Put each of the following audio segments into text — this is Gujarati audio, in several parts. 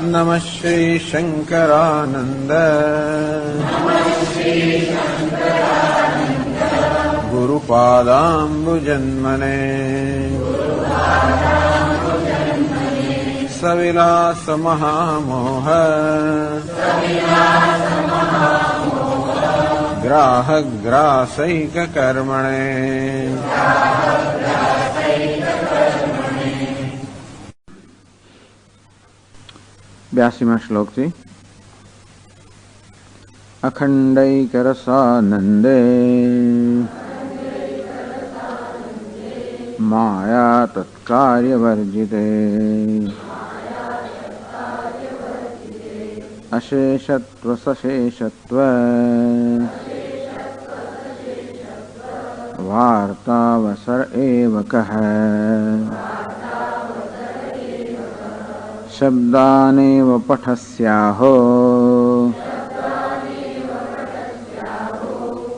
नमः श्री शंकरानंद गुरुपादाम्बुजन्मने सविलास महामोह ग्राहक ग्रासैक कर्मणे 82 श्लोक थी। अखंडैकरसानंदे माया तत्कार्यवर्जिते अशेषत्व सशेषत्व वार्तावसर एव कः शब्दानेव पठस्याहो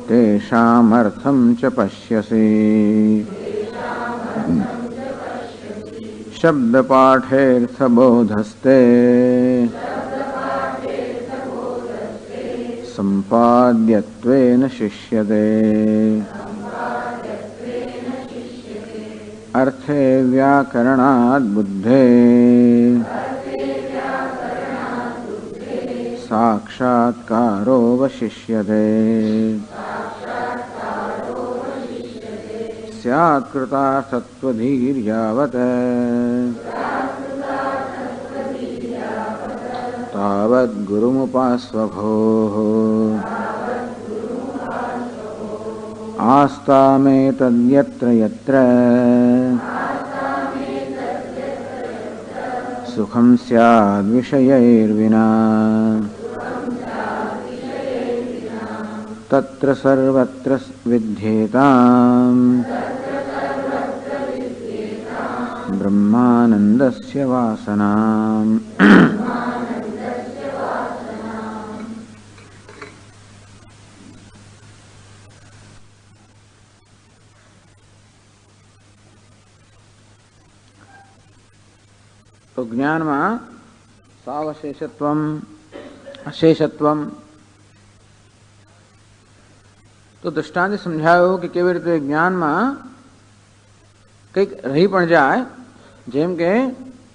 तेषामर्थं च पश्यसि शब्दपाठेऽर्थबोधस्ते सम्पाद्यत्वेन शिष्यते अर्थे व्याकरणाद् बुद्धे साक्षात्कारोऽवशिष्यते स्यात् कृतार्थत्वधीर्यावत् तावद् गुरुमुपास्वभोः आस्तामेतद्यत्र यत्र सुखं स्याद् विषयैर्विना तत्र सर्वत्र विद्येताम् ब्रह्मानन्दस्य वासनाम्। तो ज्ञान में सावशेषत्वम अशेषत्वम तो दृष्टांत समझायो कि केवी रीते ज्ञान में कंईक रही पण जाए जेम के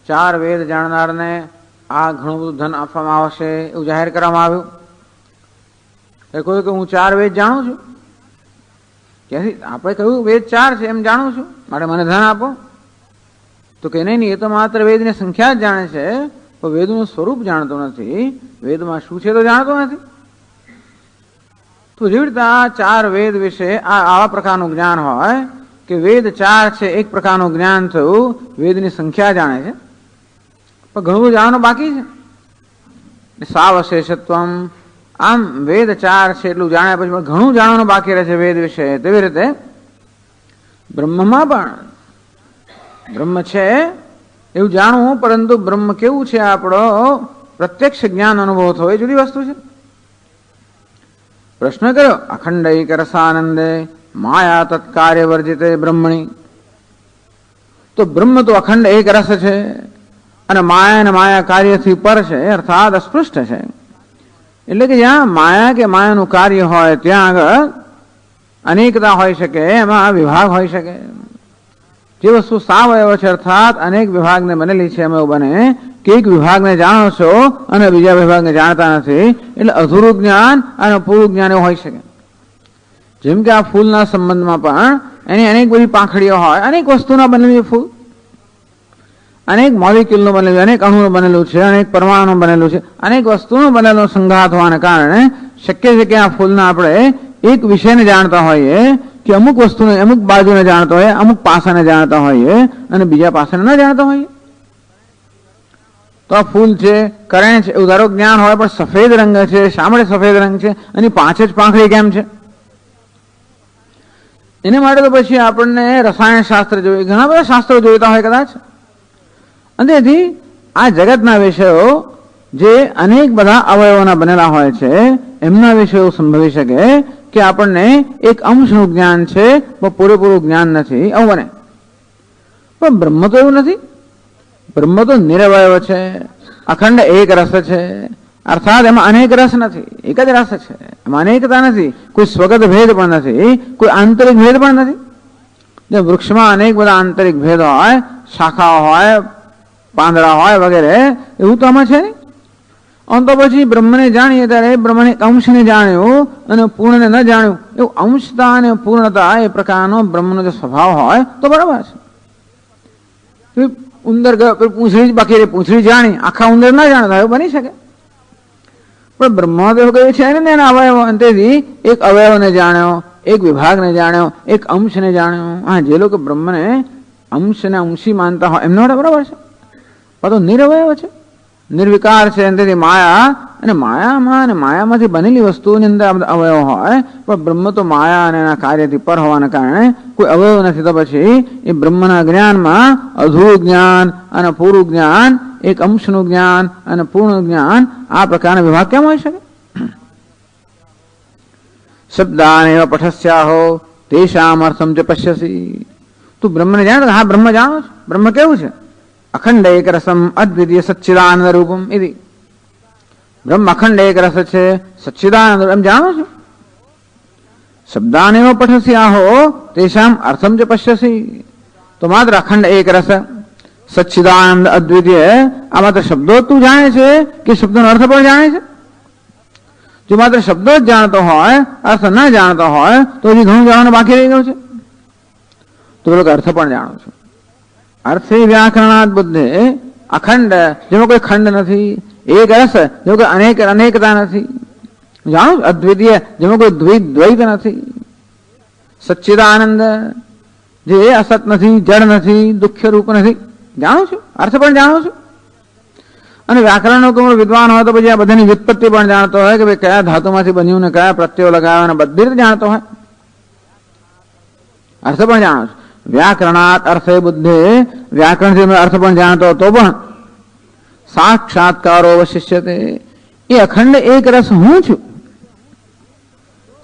4 वेद जाणनार ने आ घणुं बधुं धन आपवामां आवशे एवुं जाहेर करवामां आव्युं। कोई के हूँ 4 वेद जाणुं छुं क्यांथी आपणे कह्युं वेद 4 छे एम जाणुं छुं माटे मने धन आपो तो के नहीं ये तो मात्र वेद ने संख्या ज जाणे छे पण वेदनुं स्वरूप जाणतो नथी वेद में शुं छे तो जाणतो नथी। तो जेवी रीते आ 4 वेद विषे आवा प्रकारनुं ज्ञान होय कि वेद 4 छे एक प्रकारनुं ज्ञान थयुं वेदनी संख्या जाणे छे पण घणुं जाणવાનું बाकी छे सावशेषत्वम आम वेद 4 छे એટલું જાણ્યા પછી ઘણું જાણવાનું બાકી રહે છે વેદ વિશે તેવી રીતે બ્રહ્મમાં પણ ब्रह्म छे एवं जाणवू परंतु ब्रह्म केवुं छे आपणो प्रत्यक्ष ज्ञान अनुभव थयो ए जुदी वस्तु छे। प्रश्न कर्यो अखंडैक रसानंदे माया तत्कार्य वर्जिते ब्रह्मणि तो ब्रह्म तो अखंड एक रस छे अने माया ने माया कार्य थी पर छे अर्थात अस्पृष्ट छे एटले के ज्यां माया के मायानुं कार्य होय त्यां आगळ अनेकता होई शके एमां विभाग होई शके जे वस्तु सावयव छे अर्थात अनेक विभाग ने बनेली छे एम बने कि एक विभाग ने जाणो छो अने बीजा विभाग ने जाणता नथी एटले अधूरुं ज्ञान अने पूरुं ज्ञान एवुं होई शके। जेम के आ फूलना संबंधमां पण एनी अनेक बधी पाखड़ीओ होय अनेक वस्तुना बनेलुं फूल अनेक मॉलिक्यूलनुं बनेलुं अनेक अणुनुं बनेलुं छे अनेक परमाणुनुं बनेलुं छे अनेक वस्तुनुं बनेलो संघात होवाने कारणे शक्य छे के आ फूलना आपणे एक विषयने जाणता होईए कि अमुक वस्तु ने अमुक बाजू ने जानता है अमुक पासा ने जानता होइए अने बीजा पासा ने न जानता होइए। तो आ फूल छे करेण छे एवुं धारो ज्ञान होय पण सफेद रंग छे शा माटे सफेद रंग छे एनी पांच ज પાંખડી केम छे एने माटे तो पछी आपणने रसायण शास्त्र जोई घणा बधा शास्त्रो जोईता होय कदाच अने તેથી आ जगतना विषयो जे अनेक बधा अवयवोना बनेला होय छे एमना विषयो संभवी शके कि आपने एक अंशનું ज्ञान है वो पूरेपूરું ज्ञान नहीं आવું बने। ब्रह्म तो एवं नहीं ब्रह्म तो निरवयव है અખંડ એક રસ છે, અર્થાત એમાં અનેક રસ નથી, એક જ રસ છે, એમાં અનેકતા નથી, કોઈ સ્વગત ભેદ પણ નથી, કોઈ આંતરિક ભેદ પણ નથી. જે વૃક્ષમાં અનેક બધા આંતરિક ભેદ હોય, શાખાઓ હોય, પાંદડા હોય વગેરે, એવું તો આમાં છે નહીં. આમ તો પછી બ્રહ્મને જાણીએ ત્યારે બ્રહ્મને અંશને જાણ્યું અને પૂર્ણને ન જાણ્યું, એવું અંશતા અને પૂર્ણતા એ પ્રકારનો બ્રહ્મનો જે સ્વભાવ હોય તો બરાબર છે. ઉંદર પૂંછડી બાકી પૂંછડી જાણી, આખા ઉંદર ના જાણતા એવું બની શકે. પણ બ્રહ્મદેવ કહે છે ને એના અવયવ, અંતેથી એક અવયવને જાણ્યો, એક વિભાગને જાણ્યો, એક અંશને જાણ્યો. હા, જે લોકો બ્રહ્મને અંશને અંશી માનતા હોય એમનો બરાબર છે, પણ તો નિરવયવ છે, નિર્વિકાર છે. અંતેથી માયા અને માયામાં અને માયામાંથી બનેલી વસ્તુઓની અંદર અવયવ હોય, પણ બ્રહ્મ તો માયા અને એના કાર્યથી પર હોવાના કારણે કોઈ અવયવ નથી. તો પછી એ બ્રહ્મના જ્ઞાનમાં અધૂરું જ્ઞાન અને પૂરું જ્ઞાન, એક અંશનું જ્ઞાન અને પૂર્ણ જ્ઞાન, આ પ્રકારના વિભાગ કેમ હોઈ શકે? શબ્દાન એવા પઠસ્યાહો તેષામ અર્થમ ચ પશ્યસી. તું બ્રહ્મને જાણો? હા, બ્રહ્મ જાણો છો. બ્રહ્મ કેવું છે? અખંડ એક રસમ અદ્વિતીય સચ્ચિદાનંદ રૂપમ. ઇતિ બ્રહ્મ અખંડ એક રસ છે, સચ્ચિદાનંદ એમ જાણો છો. શબ્દાન એવા પઠસ્યાહો તેષામ અર્થમ ચ પશ્યસી. તો માત્ર અખંડ એક રસ, સચ્ચિદાનંદ અદ્વિતીય, આ માત્ર શબ્દો તું જાણે છે કે શબ્દોનો અર્થ પણ જાણે છે? જો માત્ર શબ્દો જ જાણતો હોય, અર્થ ન જાણતો હોય, તો હજી ઘણું જાણવાનું બાકી રહી ગયું છે. તો પેલો અર્થ પણ જાણો છો. અર્થે વ્યાકરણાત બુદ્ધે અખંડ, જેમાં કોઈ ખંડ નથી. એક રસ, જેમાં કોઈ અનેકતા નથી. જાણો અદ્વિતીય, જેમાં કોઈ દ્વૈત નથી. સચ્ચિદાનંદ, જે અસત નથી, જડ નથી, દુઃખ્ય રૂપ નથી. જાણો છો, અર્થ પણ જાણો છો. અને વ્યાકરણનો કોઈ વિદ્વાન હોય તો પછી આ બધાની વ્યુત્પત્તિ પણ જાણતો હોય કે ભાઈ કયા ધાતુમાંથી બન્યું ને કયા પ્રત્યયો લગાવ્યા, બધી રીતે જાણતો હોય. અર્થ પણ જાણો છો. વ્યાકરણાત અર્થે બુદ્ધે, વ્યાકરણથી અર્થ પણ જાણતો તો પણ સાક્ષાત્કારો અવશિષ્યતે. એ અખંડ એક રસ હું છું,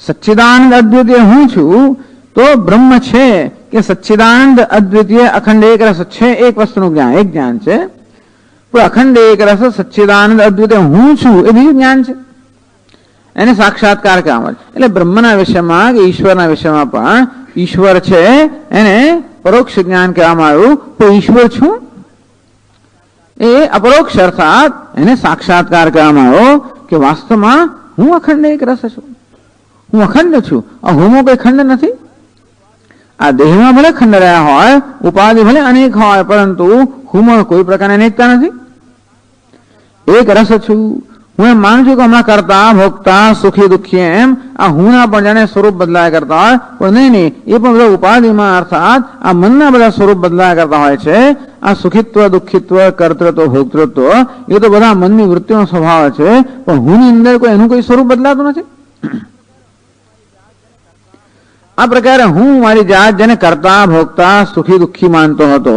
સચ્ચિદાનંદ અદ્વિતીય હું છું. તો બ્રહ્મ છે કે સચ્ચિદાનંદ અદ્વિતીય અખંડ એક રસ છે, એક વસ્તુનું જ્ઞાન, એક જ્ઞાન છે. પણ અખંડ એક રસ સચ્ચિદાનંદ અદ્વિતીય હું છું એ બીજું જ્ઞાન છે, એને સાક્ષાત્કાર કહેવામાં. એટલે બ્રહ્મના વિષયમાં કે ઈશ્વરના વિષયમાં પણ ઈશ્વર છે એને પરોક્ષ જ્ઞાન કહેવામાં આવ્યું. તો ઈશ્વર છું એ અપરોક્ષ, અર્થાત એને સાક્ષાત્કાર કહેવામાં આવ્યો કે વાસ્તવમાં હું અખંડ એક રસ છું, હું અખંડ છું. આ હુંમાં કોઈ ખંડ નથી. આ દેહમાં ભલે ખંડ રહ્યા હોય, ઉપાધિ ભલે અનેક હોય, પરંતુ હુંમાં કોઈ પ્રકારની અનેકતા નથી. એક રસ છું. હું એમ માનું છું કે હમણાં કરતા ભોગતા સુખી દુઃખી એમ આ હુંના પણ જાણે સ્વરૂપ બદલાયા કરતા હોય, પણ નહીં, એ પણ બધા ઉપાધિમાં, અર્થાત આ મનના બધા સ્વરૂપ બદલાયા કરતા હોય છે. આ સુખિત્વ, દુઃખિત્વ, કર્તૃત્વ, ભોક્તૃત્વ એ તો બધા મનની વૃત્તિનો સ્વભાવ છે, પણ હુંની અંદર કોઈ એનું કોઈ સ્વરૂપ બદલાતું નથી. આ પ્રકારે હું મારી જાત જેને કરતા ભોગતા સુખી દુઃખી માનતો હતો,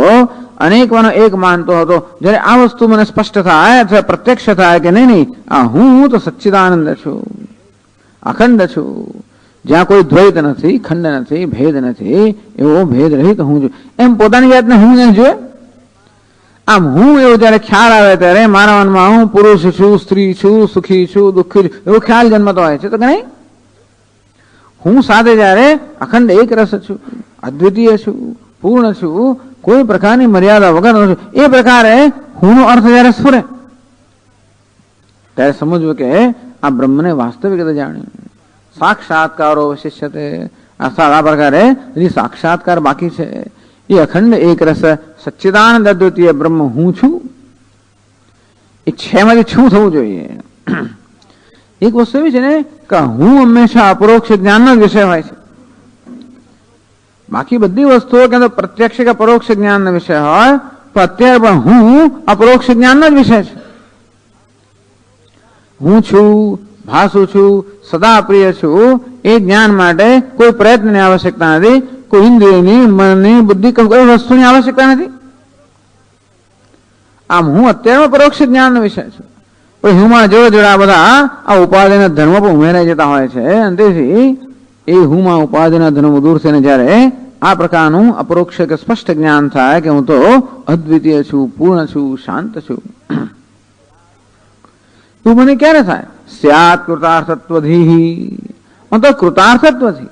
અનેકવાનો એક માનતો હતો, જ્યારે આ વસ્તુ મને સ્પષ્ટ થાય અથવા પ્રત્યક્ષ થાય કે નહીં, આ હું તો સચ્ચિદાનંદ છું, અખંડ છું, જ્યાં કોઈ દ્વૈત નથી, ખંડ નથી, ભેદ નથી, એવો ભેદ રહિત હું છું, એમ પોતાની જાતને હું ને જોઈએ. આમ હું એવો જયારે ખ્યાલ આવે ત્યારે મારા મનમાં હું પુરુષ છું, સ્ત્રી છું, સુખી છું, દુઃખી છું, એવો ખ્યાલ જન્મતો હોય છે. તો કે નહીં, હું સાથે જયારે અખંડ એક રસ છું, અદ્વિતીય છું, પૂર્ણ છું, કોઈ પ્રકારની મર્યાદા વગર છું, એ પ્રકારે હું નો અર્થ જયારે સ્ફુરે ત્યારે સમજવું કે આ બ્રહ્મને વાસ્તવિક રીતે જાણ્યું. સાક્ષાત્કારો શિષ્યતે, અર્થાત આ પ્રકારે જે સાક્ષાત્કાર બાકી છે એ અખંડ એક રસ સચ્ચિદાનંદ અદ્વિતીય બ્રહ્મ હું છું. એ છે માંથી છું થવું જોઈએ. એક વસ્તુ એવી છે ને કે હું હંમેશા અપરોક્ષ જ્ઞાનનો જ વિષય હોય છે. બાકી બધી વસ્તુઓ કે પ્રત્યક્ષ કે પરોક્ષ જ્ઞાનનો વિષય હોય, તો અત્યારે પણ હું અપરોક્ષ જ્ઞાનનો જ વિષય છે. હું છું, ભાસું છું, સદા પ્રિય છું, એ જ્ઞાન માટે કોઈ પ્રયત્નની આવશ્યકતા નથી, કોઈ ઇન્દ્રિયની, મનની, બુદ્ધિ કોઈ વસ્તુની આવશ્યકતા નથી. આમ હું અત્યારે પરોક્ષ જ્ઞાનનો વિષય છું. પણ હુંમાં જોડે જોડે આ બધા આ ઉપાધિના ધર્મ પણ ઉમેરાઈ જતા હોય છે, અને તેથી એ હુંમાં ઉપાધિના ધર્મ દૂર થઈને જયારે આ પ્રકારનું અપરોક્ષ કે સ્પષ્ટ જ્ઞાન થાય કે હું તો અદ્વિતીય છું, પૂર્ણ છું, શાંત છું. તું મને ક્યારે થાય? સ્યાત કૃતાર્થત્વધિ, તો કૃતાર્થત્વથી.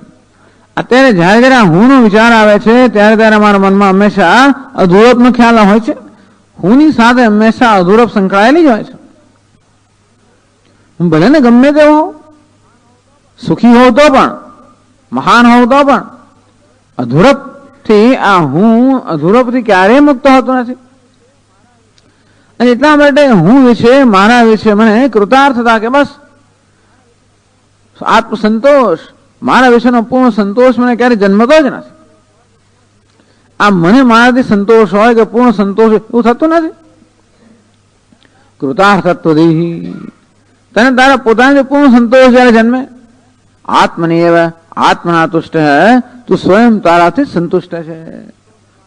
અત્યારે જયારે જયારે હું નો વિચાર આવે છે ત્યારે ત્યારે મારા મનમાં હંમેશા અધૂરપ નો ખ્યાલ હોય છે. હુંની સાથે હંમેશા અધૂરપ સંકળાયેલી જ હોય છે. હું ભલે ને ગમે તે હોઉં, સુખી હોઉં તો પણ, મહાન હોઉં તો પણ, અધૂરપ થી આ હું અધૂરપ થી ક્યારેય મુક્ત હોતો નથી. અને એટલા માટે હું વિશે, મારા વિશે મને કૃતાર્થતા કે બસ આત્મસંતોષ, મારા વિશેનો પૂર્ણ સંતોષ મને ક્યારે જન્મતો જ નથી. આ મને મારાથી સંતોષ હોય કે પૂર્ણ સંતોષ એવું થતું નથી. કૃતાર્થત્વધિ, તને તારા પોતાને પૂર્ણ સંતોષ જયારે જન્મે, આત્મની એવ આત્મના તુષ્ટ હે, તું સ્વયં તારાથી સંતુષ્ટ છે.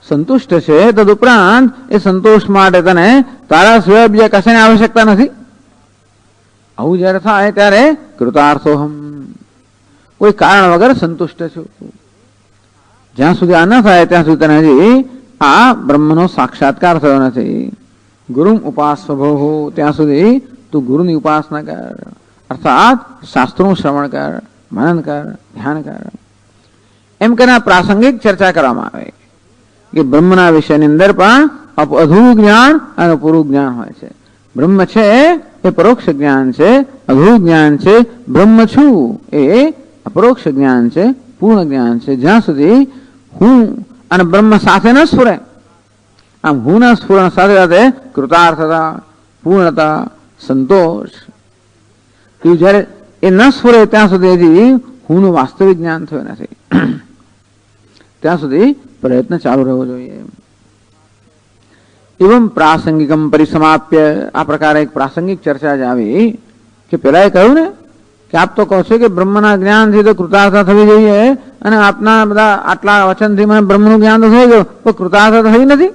સંતુષ્ટ છે તદુપરાંત એ સંતોષ માટે તને તારા સિવાય બીજા કશાની આવશ્યકતા નથી. આવું જયારે થાય ત્યારે કૃતાર્થોહમ, કોઈ કારણ વગર સંતુષ્ટ છું. જ્યાં સુધી આ ન થાય ત્યાં સુધી તને હજી આ બ્રહ્મનો સાક્ષાત્કાર થયો નથી. ગુરુમ ઉપાસભો, ત્યાં સુધી તું ગુરુની ઉપાસના કર, અર્થાત શાસ્ત્રોનું શ્રવણ કર, મનન કર, ધ્યાન કર. એમ કરીને પ્રાસંગિક ચર્ચા કરવામાં આવે કે બ્રહ્મના વિષયની અંદર પણ અધૂરું જ્ઞાન અને પૂરું જ્ઞાન હોય છે. બ્રહ્મ છે એ પરોક્ષ જ્ઞાન છે, અધૂરું જ્ઞાન છે. બ્રહ્મ છું એ અપરોક્ષ જ્ઞાન છે, પૂર્ણ જ્ઞાન છે. જ્યાં સુધી હું અને બ્રહ્મ સાથે ન સ્ફુરે, આમ હું ના સ્ફુરણ સાથે સાથે કૃતાર્થતા, પૂર્ણતા, સંતોષ, જયારે એ ન સ્ફુરે ત્યાં સુધી હજી હું નું વાસ્તવિક જ્ઞાન થયું નથી. ત્યાં સુધી પ્રયત્ન ચાલુ રહેવો જોઈએ. એવમ પ્રાસંગિકમ પરિસમાપ્ય, આ પ્રકારે એક પ્રાસંગિક ચર્ચા જ આવી કે પેલા એ કહ્યું ને કે આપ તો કહો છો કે બ્રહ્મના જ્ઞાનથી તો કૃતાર્થતા થવી જોઈએ, અને આપના બધા આટલા વચનથી મને બ્રહ્મનું જ્ઞાન તો થઈ ગયું, પણ કૃતાર્થતા થઈ નથી.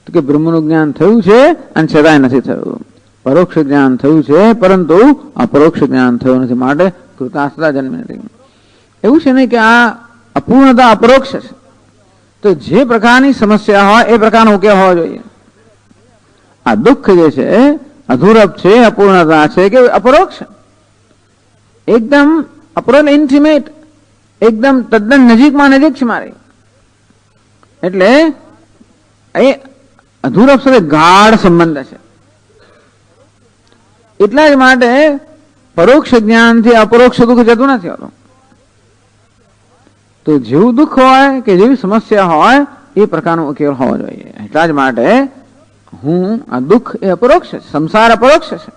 તો કે બ્રહ્મનું જ્ઞાન થયું છે અને છતાંય નથી થયું. પરોક્ષ જ્ઞાન થયું છે પરંતુ અપરોક્ષ જ્ઞાન થયું નથી, માટે કૃતાર્થતા જન્મે નથી. એવું છે નહીં કે આ અપૂર્ણતા અપરોક્ષ છે. તો જે પ્રકારની સમસ્યા હોય એ પ્રકારનો ઉકેલ હોવો જોઈએ. આ દુઃખ જે છે અધૂરપ છે, અપૂર્ણતા છે કે અપરોક્ષ, એકદમ અપરોલ ઇન્ટિમેટ, એકદમ તદ્દન નજીકમાં નજીક છે મારી. એટલે એ અધૂરપ સાથે ગાઢ સંબંધ છે. એટલા જ માટે પરોક્ષ જ્ઞાનથી અપરોક્ષ દુઃખ જતું નથી હોતું. તો જેવું દુઃખ હોય કે જેવી સમસ્યા હોય એ પ્રકારનો ઉકેલ હોવો જોઈએ. એટલા જ માટે હું આ દુઃખ એ અપરોક્ષ છે, સંસાર અપરોક્ષ છે.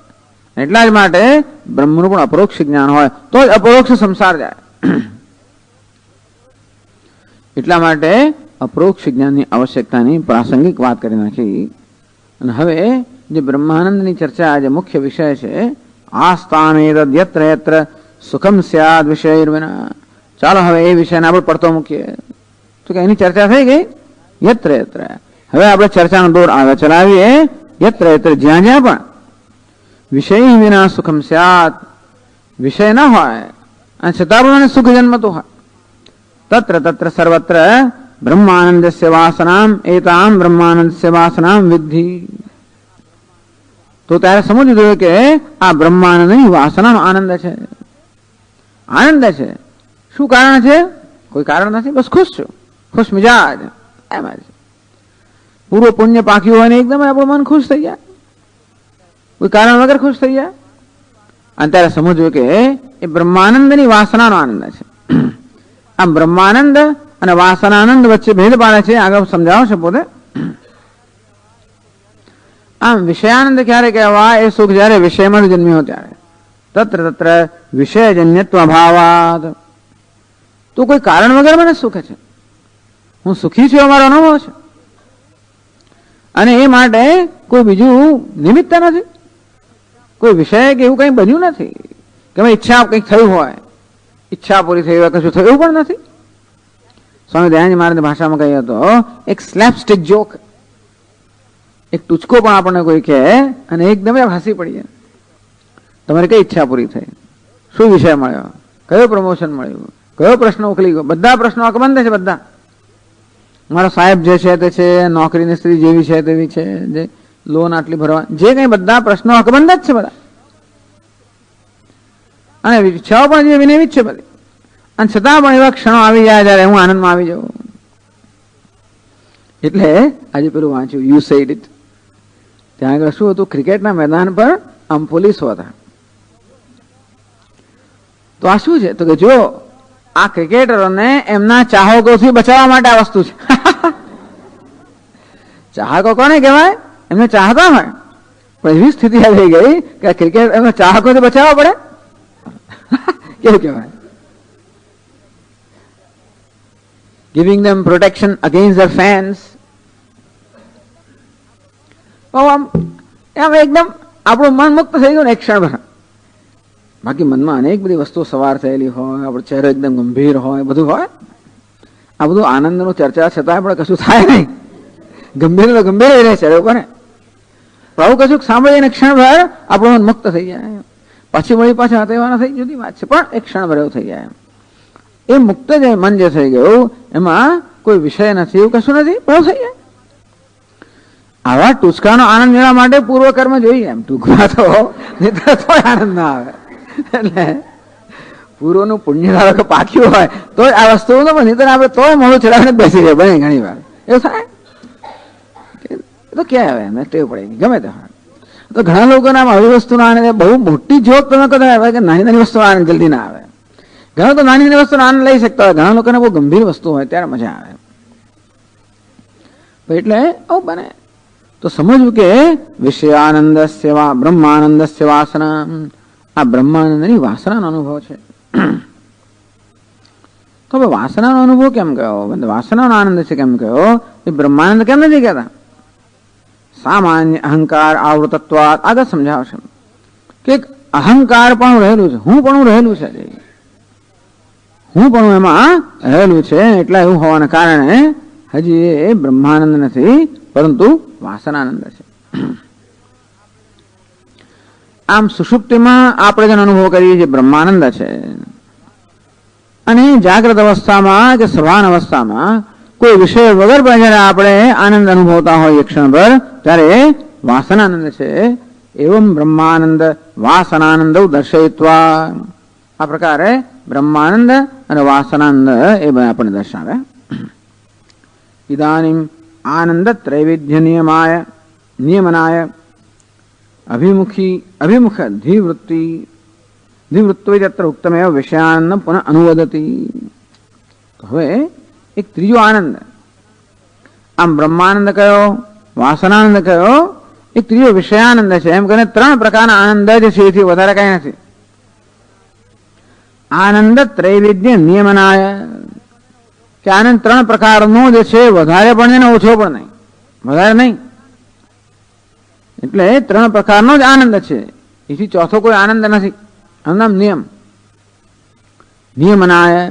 એટલા જ માટે બ્રહ્મનું પણ અપરોક્ષ જ્ઞાન હોય તો જ અપરોક્ષ સંસાર જાય. એટલા માટે અપરોક્ષ જ્ઞાનની આવશ્યકતાની પ્રાસંગિક વાત કરી નાખી. અને હવે જે બ્રહ્માનંદની ચર્ચા જે મુખ્ય વિષય છે, આ સ્થાને યત્ર યત્ર સુખમ સ્યાદ વિષયર્વિના. ચાલો હવે એ વિષયને આપણે પડતો મૂકીએ. તો કે એની ચર્ચા થઈ ગઈ યત્ર યત્ર. હવે આપણે ચર્ચાનો દોર આગળ ચલાવીએ. યત્ર યત્ર, જ્યાં જ્યાં પણ વિષય વિના સુખમ સ્યાત, વિષય ન હોય અને છતાં પણ સુખ જન્મતું હોય, તત્ર તત્ર સર્વત્ર બ્રહ્માનંદસ્ય વાસનામ એતામ બ્રહ્માનંદસ્ય વાસનામ વિદ્ધિ. તો ત્યારે સમજવું જોઈએ કે આ બ્રહ્માનંદની વાસનાનો આનંદ છે, આનંદ છે. શું કારણ છે? કોઈ કારણ નથી, બસ ખુશ છું, ખુશ મિજાજ એમ જ. પૂર્વ પુણ્ય પાક્યું હોય ને એકદમ આપણું મન ખુશ થઈ જાય, કોઈ કારણ વગર ખુશ થઈ જાય. અને ત્યારે સમજવું કે એ બ્રહ્માનંદની વાસનાનો આનંદ છે. આમ બ્રહ્માનંદ અને વાસનાનંદ વચ્ચે ભેદ પાડે છે, આગળ સમજાવશે પોતે. આમ વિષયાનંદ ક્યારે કહેવાય? એ સુખ જયારે વિષયમાં જન્મ્યો ત્યારે. તત્ર તત્ર વિષયજન્યત્વ અભાવાત. તો કોઈ કારણ વગર મને સુખ છે, હું સુખી છું અમારો અનુભવ છે. અને એ માટે કોઈ બીજું નિમિત્ત નથી, કોઈ વિષય કે એવું કઈ બન્યું નથી કે ઈચ્છા કંઈક થયું હોય, ઈચ્છા પૂરી થઈ હોય, કશું થયું પણ નથી. સ્વામી દયાનંદ મહારાજની ભાષામાં કહ્યું હતો એક સ્લેપસ્ટિક જોક, એક ટૂચકો પણ આપણને કોઈ કહે અને એકદમ હસી પડીએ. તમારી કઈ ઈચ્છા પૂરી થઈ? શું વિષય મળ્યો? કયો પ્રમોશન મળ્યું? કયો પ્રશ્ન ઉકલી ગયો? બધા પ્રશ્નો અકબંધ છે. બધા મારો સાહેબ જે છે તે છે, નોકરીની સ્થિતિ જેવી છે તેવી છે, જે લોન આટલી ભરવા, જે કઈ બધા પ્રશ્નો અકબંધ જ છે બધા. અને ઈચ્છાઓ પણ જે વિનયવી જ છે બધી, અને છતાં પણ એવા ક્ષણો આવી જાય જ્યારે હું આનંદમાં આવી જાઉં. એટલે આજે પેલું વાંચ્યું યુ સેડ ઇટ, ત્યાં આગળ શું હતું, ક્રિકેટના મેદાન પર આમ પોલીસો હતા. તો આ શું છે, તો કે જો આ ક્રિકેટરોને એમના ચાહકોથી બચાવવા માટે આ વસ્તુ છે. ચાહકો કોને કહેવાય, એમને ચાહતા હોય, પણ એવી સ્થિતિ આવી ગઈ કે ક્રિકેટ એમને ચાહકોથી બચાવવા પડે. કેવું કહેવાય, giving them protection against their fans. આમ એકદમ આપણું મન મુક્ત થઈ ગયું ને એક ક્ષણ. બાકી મનમાં અનેક બધી વસ્તુઓ સવાર થયેલી હોય, આપણો ચહેરો એકદમ ગંભીર હોય, બધું હોય. આ બધું આનંદનું ચર્ચા છતાં આપણે કશું થાય નહીં, ગંભીર તો ગંભીર રહે છે લોકોને. આવું કશું સાંભળીને ક્ષણભર આપણું મન મુક્ત થઈ જાય, પછી વળી પાછા હતેવાના થઈ જુદી વાત છે, પણ એક ક્ષણભર એવું થઈ જાય. એ મુક્ત જે મન જે થઈ ગયું એમાં કોઈ વિષય નથી, એવું કશું નથી, પણ થઈ જાય. આવા ટૂચકાનો આનંદ મેળવવા માટે પૂર્વ કર્મ જોઈએ. એમ ટૂંકમાં તો આનંદ ના આવે, એટલે પૂર્વનું પુણ્ય ધારો કે પાક્યું હોય તો આ વસ્તુ નહીં, આપણે તોય મોડું ચડાવીને બેસી જાય બને ઘણી વાર એવું થાય. તો ક્યાં આવે એમને ટેવ પડે ગમે તે હોય. તો ઘણા લોકોને આમ આવી વસ્તુનો આનંદ, બહુ મોટી જોક તમે કહો કે નાની નાની વસ્તુનો આનંદ જલ્દી ના આવે. ઘણા તો નાની નાની વસ્તુનો આનંદ લઈ શકતા હોય, ઘણા લોકોને બહુ ગંભીર વસ્તુ હોય ત્યારે મજા આવે. એટલે આવું બને તો સમજવું કે વિષયાનંદ સેવા બ્રહ્માનંદ વાસના, આ બ્રહ્માનંદની વાસનાનો અનુભવ છે. તો હવે વાસનાનો અનુભવ કેમ કયો, વાસનાનો આનંદ છે કેમ કયો, એ બ્રહ્માનંદ કેમ નથી કહેતા? સામાન્ય અહંકાર આવૃતત્વ આગળ સમજાવશે કે અહંકાર પણ રહેલું છે, હું પણ રહેલું છે, હું પણ એમાં રહેલું છે. એટલે એવું હોવાના કારણે હજી એ બ્રહ્માનંદ નથી, પરંતુ વાસનાનંદ છે. આમ સુષુપ્તિમાં આપણે જેનો અનુભવ કરીએ છીએ બ્રહ્માનંદ છે, અને જાગ્રત અવસ્થામાં કે સભાન અવસ્થામાં કોઈ વિષય વગર પણ જયારે આપણે આનંદ અનુભવતા હોય ક્ષણભર, ત્યારે વાસનાનંદ છે. એવમ બ્રહ્માનંદ વાસનાનંદ દર્શયિત્વા, આ પ્રકારે બ્રહ્માનંદ અને વાસનાનંદ એ આપણને દર્શાવે. ઇદાનીમ આનંદ ત્રૈવિધ્ય નિયમનાય અભિમુખ ધીવૃત્તિ તત્ર ઉક્તમેવ વિષયાનંદ પુનઃ અનુવદતી. હવે એક ત્રીજો આનંદ, આમ બ્રહ્માનંદ કયો, વાસનાનંદ કયો, એક ત્રીજો વિષયાનંદ છે. એમ કરીને ત્રણ પ્રકારના આનંદ જે છે એથી વધારે કઈ નથી. આનંદ ત્રૈવિધ્ય નિયમનાય, કે આનંદ ત્રણ પ્રકારનો જે છે, વધારે પણ નહીં ઓછો પણ નહીં, વધારે નહીં, એટલે ત્રણ પ્રકારનો જ આનંદ છે. એથી ચોથો કોઈ આનંદ નથી. આનું નિયમ નિયમનાય.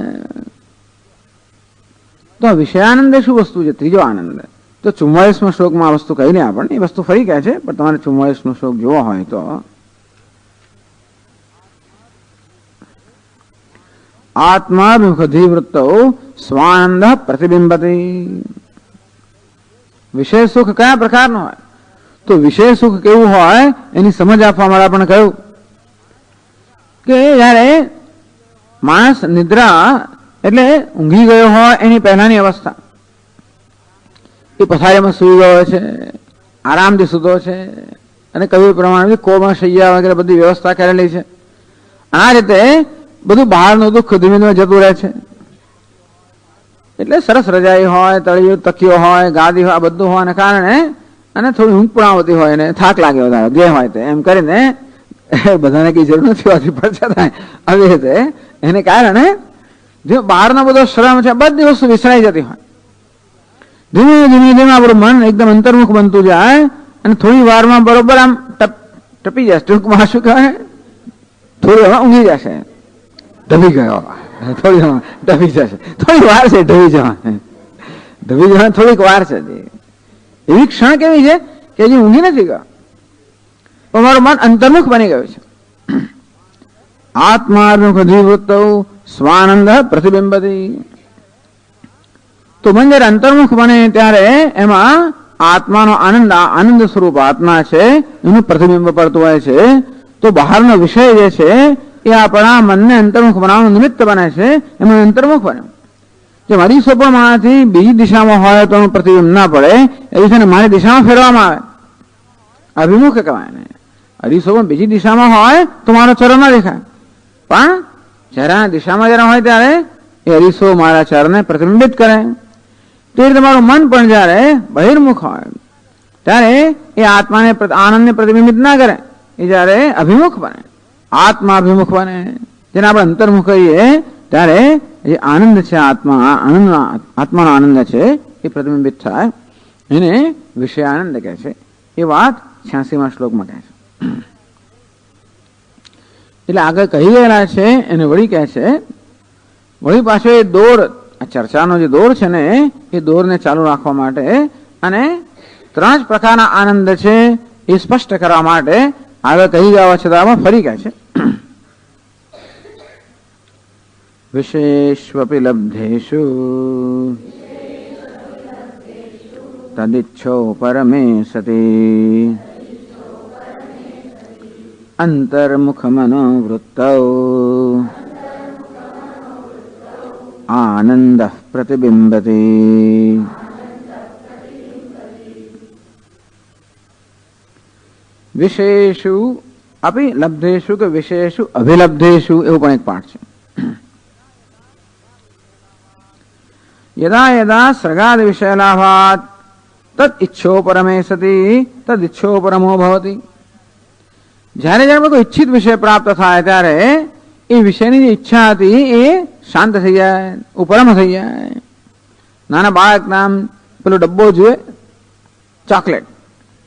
તો વિષયાનંદ શું વસ્તુ છે? ત્રીજો આનંદ. તો 44મા શ્લોકમાં આ વસ્તુ કહીને આપણને એ વસ્તુ ફરી કહે છે, પણ તમારે 44નો શ્લોક જોવો હોય તો આત્માભિમુખધિવૃત્તૌ સ્વાનંદ પ્રતિબિંબતી. વિષય સુખ કયા પ્રકારનો હોય? તો વિષય સુખ કેવું હોય એની સમજ આપવા માટે આપણે કહ્યું કે જયારે માણસ નિદ્રા એટલે ઊંઘી ગયો હોય એની પહેલાની અવસ્થા, એ પથારીમાં સૂઈ ગયો છે, આરામથી સૂતો છે, અને કહ્યું પ્રમાણે કોમાં શૈયા વગેરે બધી વ્યવસ્થા કરેલી છે. આ રીતે બધું બહારનું દુઃખ ધીમે ધીમે જતું રહે છે. એટલે સરસ રજાઈ હોય, તળિયું તકિયો હોય, ગાદી હોય, આ બધું હોવાને કારણે અને થોડી ઊંઘ પણ આવતી હોય ને થાક લાગ્યો હોય જે હોય તે, એમ કરીને બધાને કઈ જરૂર નથી હોતી, પણ છતાં આવી રીતે એને કારણે જે બહારનો બધો શ્રમ છે બધી વસ્તુ વિસરાઈ જતી હોય. ધીમે ધીમે ધીમે આપણું મન એકદમ અંતર્મુખ બનતું જાય અને થોડી વારમાં બરોબર આમ ટપી જશે. ટૂંકમાં શું કહેવાય, થોડી વાર ઊંઘી જશે, ઢબી ગયો, થોડી ઢબી જશે, થોડી વાર છે ઢબી જવા થોડીક વાર છે. એવી ક્ષણ કેવી છે કે હજી ઊંઘી નથી ગયો, પણ મારું મન અંતર્મુખ બની ગયું છે. આત્માર્મુખધિવૃત્તૌ સ્વાનંદ પ્રતિબિંબતી. તો મન જયારે અંતર્મુખ બને ત્યારે એમાં આત્માનો આનંદ, આનંદ સ્વરૂપ આત્મા છે એનું પ્રતિબિંબ પડતું હોય છે. તો બહારનો વિષય જે છે એ આપણા મનને અંતર્મુખ બનાવવાનું નિમિત્ત બને છે, એમાં અંતર્મુખ બને. જેમ અરીસો પણ મારાથી બીજી દિશામાં હોય તો પ્રતિબિંબ ના પડે, એ દિશાને મારી દિશામાં ફેરવામાં આવે, અભિમુખ કહેવાય ને. અરીસો પણ બીજી દિશામાં હોય તો મારો ચહેરો ના દેખાય, પણ ચહેરાના દિશામાં જરા હોય ત્યારે એ અરીસો મારા ચહેરાને પ્રતિબિંબિત કરે. તે રીતે તમારું મન પણ જ્યારે બહિર્મુખ હોય ત્યારે એ આત્માને આનંદને પ્રતિબિંબિત ના કરે, એ જ્યારે અભિમુખ બને, આત્મા અભિમુખ બને, જેને આપણે અંતર્મુખ કહીએ ત્યારે જે આનંદ છે, આત્માનો આનંદ છે એ પ્રતિબિંબિત થાય, એને વિષય આનંદ કહે છે. એ વાત 86મા શ્લોકમાં કહે છે. એટલે આગળ કહી ગયેલા છે એને વળી કહે છે, વળી પાછો એ દોર, આ ચર્ચાનો જે દોર છે ને એ દોરને ચાલુ રાખવા માટે અને 3 જ પ્રકારના આનંદ છે એ સ્પષ્ટ કરવા માટે આગળ કહી ગયા છતાં ફરી કહે છે, વિશેષ્વપી લબ્ધેષુ તદિચ્છો પરમે સતી અંતર્મુખ મનોવૃત્તૌ આનંદ પ્રતિબિંબતે. વિશેષુ અપી લબ્ધેષુ કે વિશેષુ અભિલબ્ધેષુ એવું પણ એક પાઠ છે. યદા યદા સર્ગાદ વિષય લાભાત તદ ઈચ્છો પરમે સતી તદ ઈચ્છો પરમો ભવતી. જ્યારે જ્યારે કોઈ ઈચ્છિત વિષય પ્રાપ્ત થાય ત્યારે એ વિષયની જે ઈચ્છા હતી એ શાંત થઈ જાય, ઉપરમ થઈ જાય. નાના બાળક નામ પેલો ડબ્બો જોઈએ ચોકલેટ,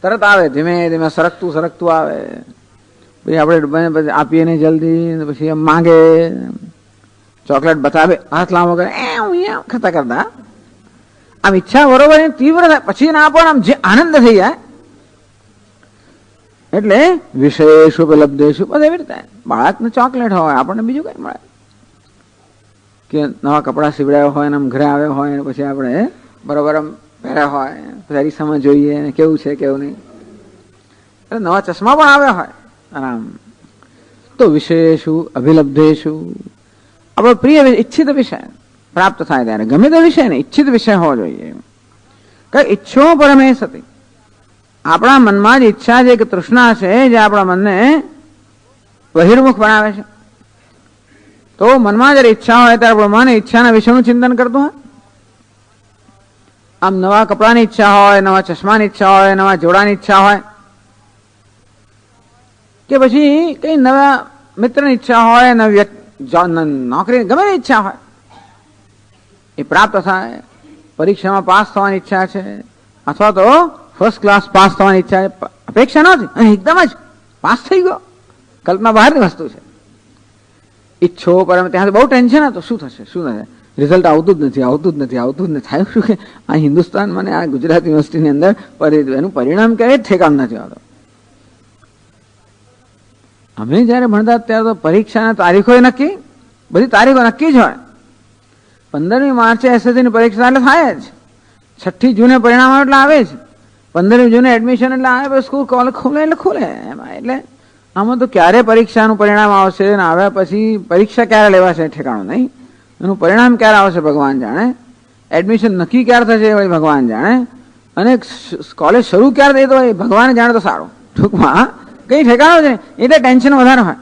તરત આવે, ધીમે ધીમે સરકતું સરકતું આવે, પછી આપણે ડબ્બાને પછી આપીએ ને જલ્દી, પછી એમ માંગે, ચોકલેટ બતાવે, હાથ લાંબો કરે, કરતા કરતા આમ ઈચ્છા બરોબર તીવ્ર થાય, પછી ના પણ આમ જે આનંદ થઈ જાય. એટલે વિશેષ ઉપલબ્ધેશુ બધે એવી રીતે બાળકને ચોકલેટ હોય, આપણને બીજું કઈ મળે, કે નવા કપડા સીવડાવ્યા હોય ને આમ ઘરે આવ્યો હોય ને પછી આપણે બરોબર આમ પહેર્યા હોય, પછી અરીસામાં જોઈએ ને કેવું છે કેવું નહીં, એટલે નવા ચશ્મા પણ આવ્યા હોય આરામ. તો વિશેષુ અભિલબ્ધેશુ આપણો પ્રિય ઈચ્છિત વિષય પ્રાપ્ત થાય ત્યારે, ગમે તે વિષય ને ઈચ્છિત વિષય હોવો જોઈએ. કઈ ઈચ્છો પરમે સતી, આપણા મનમાં જ ઈચ્છા છે કે તૃષ્ણા છે જે આપણા મનને બહિર્મુખ બનાવે છે. તો મનમાં જયારે ઈચ્છા હોય ત્યારે આપણું મન ઈચ્છાના વિષયનું ચિંતન કરતું હોય. આમ નવા કપડાની ઈચ્છા હોય, નવા ચશ્માની ઈચ્છા હોય, નવા જોડાની ઈચ્છા હોય, કે પછી કઈ નવા મિત્રની ઈચ્છા હોય, નોકરી ગમે તે ઈચ્છા હોય એ પ્રાપ્ત થાય. પરીક્ષામાં પાસ થવાની ઈચ્છા છે, અથવા તો ફર્સ્ટ ક્લાસ પાસ થવાની ઈચ્છા છે, અપેક્ષા નથી, એકદમ જ પાસ થઈ ગયો, કલ્પના બહારની વસ્તુ છે. ઈચ્છો પર ત્યાં બહુ ટેન્શન હતું, શું થશે શું થશે, રિઝલ્ટ આવતું જ નથી, આવતું જ નથી, આવતું જ નથી. થાય શું કે આ હિન્દુસ્તાનમાં આ ગુજરાત યુનિવર્સિટીની અંદર એનું પરિણામ ક્યારેય ઠેકાણ નથી આવતો. અમે જયારે ભણતા ત્યારે તો પરીક્ષાના તારીખો નક્કી, બધી તારીખો નક્કી જ હોય. 15મી માર્ચે એસએસસીની પરીક્ષા એટલે થાય જ, 6ઠી જૂને પરિણામ આવે એટલે આવે જ, 15મી જૂને એડમિશન એટલે આવે, સ્કૂલ કોલેજ ખુલે એટલે ખુલે. એમાં એટલે આમાં તો ક્યારે પરીક્ષાનું પરિણામ આવશે ને આવ્યા પછી પરીક્ષા ક્યારે લેવાશે ઠેકાણું નહીં, એનું પરિણામ ક્યારે આવશે ભગવાન જાણે, એડમિશન નક્કી ક્યારે થશે એ ભગવાન જાણે, અને કોલેજ શરૂ ક્યારે થઈ તો એ ભગવાન જાણે તો સારું. ટૂંકમાં કઈ ઠેકાણો છે એટલે ટેન્શન વધારે હોય.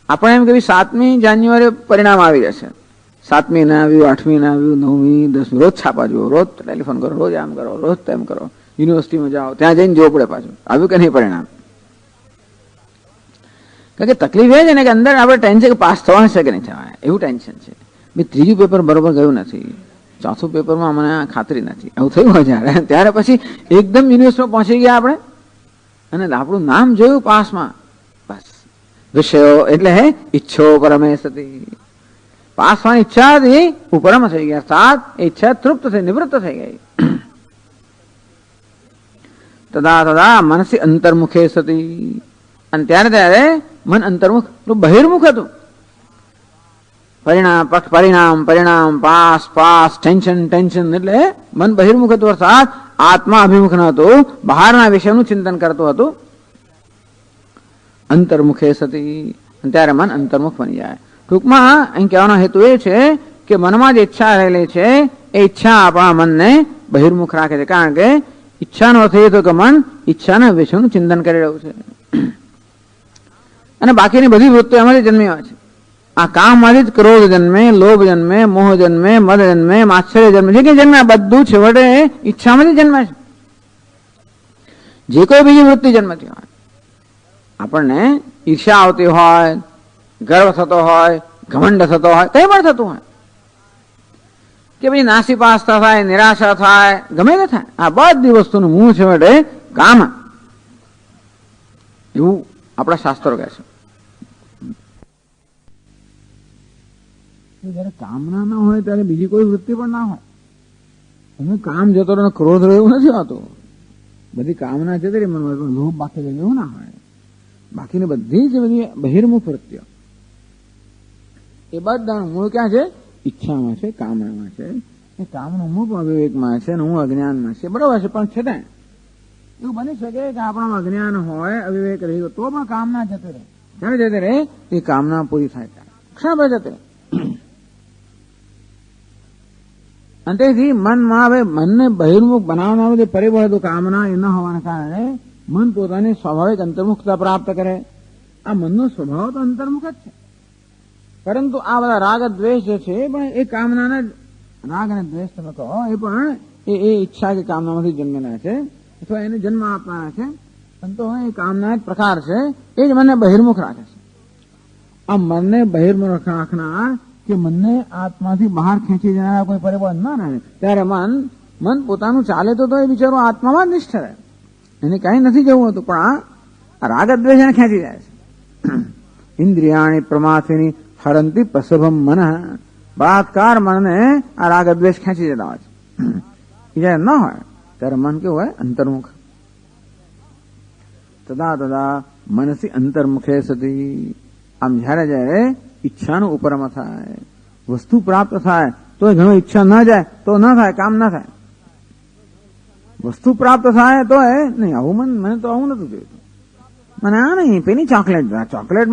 આપણે એમ કે 7મી જાન્યુઆરી પરિણામ આવી જશે, 7મી ના આવ્યું, 8મી ના આવ્યું, 9મી 10મી રોજ છાપા જુઓ, રોજ ટેલિફોન કરો, રોજ આમ કરો, રોજ તેમ કરો, યુનિવર્સિટીમાં જાઓ, ત્યાં જઈને જોવું પડે પાછું આવ્યું કે નહીં પરિણામ. કારણ કે તકલીફ એ છે ને કે અંદર આપણે ટેન્શન કે પાસ થવાનું છે કે નહીં થવાય એવું ટેન્શન છે. મેં 3જું પેપર બરોબર ગયું નથી, 4થું પેપરમાં મને ખાતરી નથી, એવું થયું હોય જ્યારે, ત્યારે પછી એકદમ યુનિવર્સિટીમાં પહોંચી ગયા આપણે અને આપણું નામ જોયું પાસમાં, બસ વિષયો એટલે હે ઈચ્છો પરમે સતી, પાસ થવાની ઈચ્છા હતી ઉપરમ થઈ ગયા, અર્થાત ઈચ્છા તૃપ્ત થઈ, નિવૃત્ત થઈ ગઈ. તદા તદા મનસી અંતર્મુખે સતી, અને ત્યારે ત્યારે મન અંતર્મુખ બહિર્મુખ હતું. પરિણામ પરિણામ, પાસ પાસ, ટેન્શન ટેન્શન, એટલે મન બહિર્મુખ હતું, અર્થાત આત્મા અભિમુખ ન હતું, બહારના વિષયનું ચિંતન કરતું હતું. અંતર્મુખે સતી, ત્યારે મન અંતર્મુખ બની જાય. ટૂંકમાં અહીં કહેવાનો હેતુ એ છે કે મનમાં જે ઈચ્છા રહેલી છે એ ઈચ્છા આપણા મનને બહિર્મુખ રાખે છે, કારણ કે ઈચ્છાનો અર્થ એ હતો કે મન ઈચ્છાના વિષયનું ચિંતન કરી રહ્યું છે અને બાકીની બધી વૃત્તિઓ એમાંથી જન્મી હોય છે. આ કામમાંથી જ ક્રોધ જન્મે, લોભ જન્મે, મોહ જન્મે, મદ જન્મે, માત્સર્ય જન્મે, જે કંઈ જન્મે બધું છેવટે ઈચ્છામાંથી જન્મે છે. જે કોઈ બીજી વૃત્તિ જન્મતી હોય, આપણને ઈર્ષા આવતી હોય, ગર્વ થતો હોય, ઘમંડ થતો હોય, કંઈ પણ થતું હોય કે પછી નાસીપાસતા થાય, નિરાશા થાય, ગમે તે થાય, આ બધી વસ્તુનું મૂળ છેવટે કામ, એવું આપણા શાસ્ત્રો કહે છે. જયારે કામના ના હોય ત્યારે બીજી કોઈ વૃત્તિ પણ ના હોય. તમે કામ જતો રહે, ક્રોધ રહ્યો એવું નથી હોતું. બધી કામના જતી રહી મનમાં, પણ લોભ બાકી રહે એવું ના હોય. બાકીની બધી જ બધી બહિર્મુખ વૃત્તિઓ એ બધા મૂળ ક્યાં છે? ઈચ્છામાં છે, કામનામાં છે. એ કામનું મૂળ પણ અવિવેકમાં છે અને હું અજ્ઞાનમાં છે. બરોબર છે, પણ છતાં એવું બની શકે કે આપણામાં અજ્ઞાન હોય, અવિવેક રહ્યો તો પણ કામના જતી રહે. ક્યારે જતી રહે? એ કામના પૂરી થાય ત્યારે ક્ષણ પર જતી રહે. અને તેથી મનમાં હવે મનને બહિર્મુખ બનાવનારું જે પરિબળ હતું કામના એ ન હોવાને કારણે મન પોતાની સ્વાભાવિક અંતર્મુખતા પ્રાપ્ત કરે. આ મનનો સ્વભાવ તો અંતર્મુખ જ છે, પરંતુ આ બધા રાગ દ્વેષ જે છે પણ એ કામનાના રાગ અને દ્વેષ તમે કહો એ પણ એ ઈચ્છા કે કામનામાંથી જન્મેલા છે અથવા એને જન્મ આપવાના છે, પરંતુ એ કામના જ પ્રકાર છે. એ જ મનને બહિર્મુખ રાખે છે. આ મનને બહિર્મુખ રાખનાર કે મનને આત્માથી બહાર ખેંચી જનારા કોઈ પરિબળ ના રહે ત્યારે મન પોતાનું ચાલે તો એ બિચારો આત્મામાં જ નિષ્ઠ રહે, એને કઈ નથી જવું હતું. પણ આ રાગ દ્વેષ એને ખેંચી જાય છે. ઇન્દ્રિયાણી પ્રમાથિની હરંતી પ્રસભમ મન, બળાત્કાર મનને આ રાગ દ્વેષ ખેંચી જતા હોય છે. એ જયારે ન હોય ત્યારે મન કેવું હોય? અંતર્મુખ. તદા તદા મનસી અંતર્મુખે સતી. આમ જયારે જયારે ઈચ્છાનું ઉપરમ થાય, વસ્તુ પ્રાપ્ત થાય તો ઘણો ઈચ્છા ન જાય તો ન થાય, કામ ના થાય. વસ્તુ પ્રાપ્ત થાય તો નહીં, આવું મને તો આવું નતું જોયું, મને આ નહીં પેલી ચોકલેટ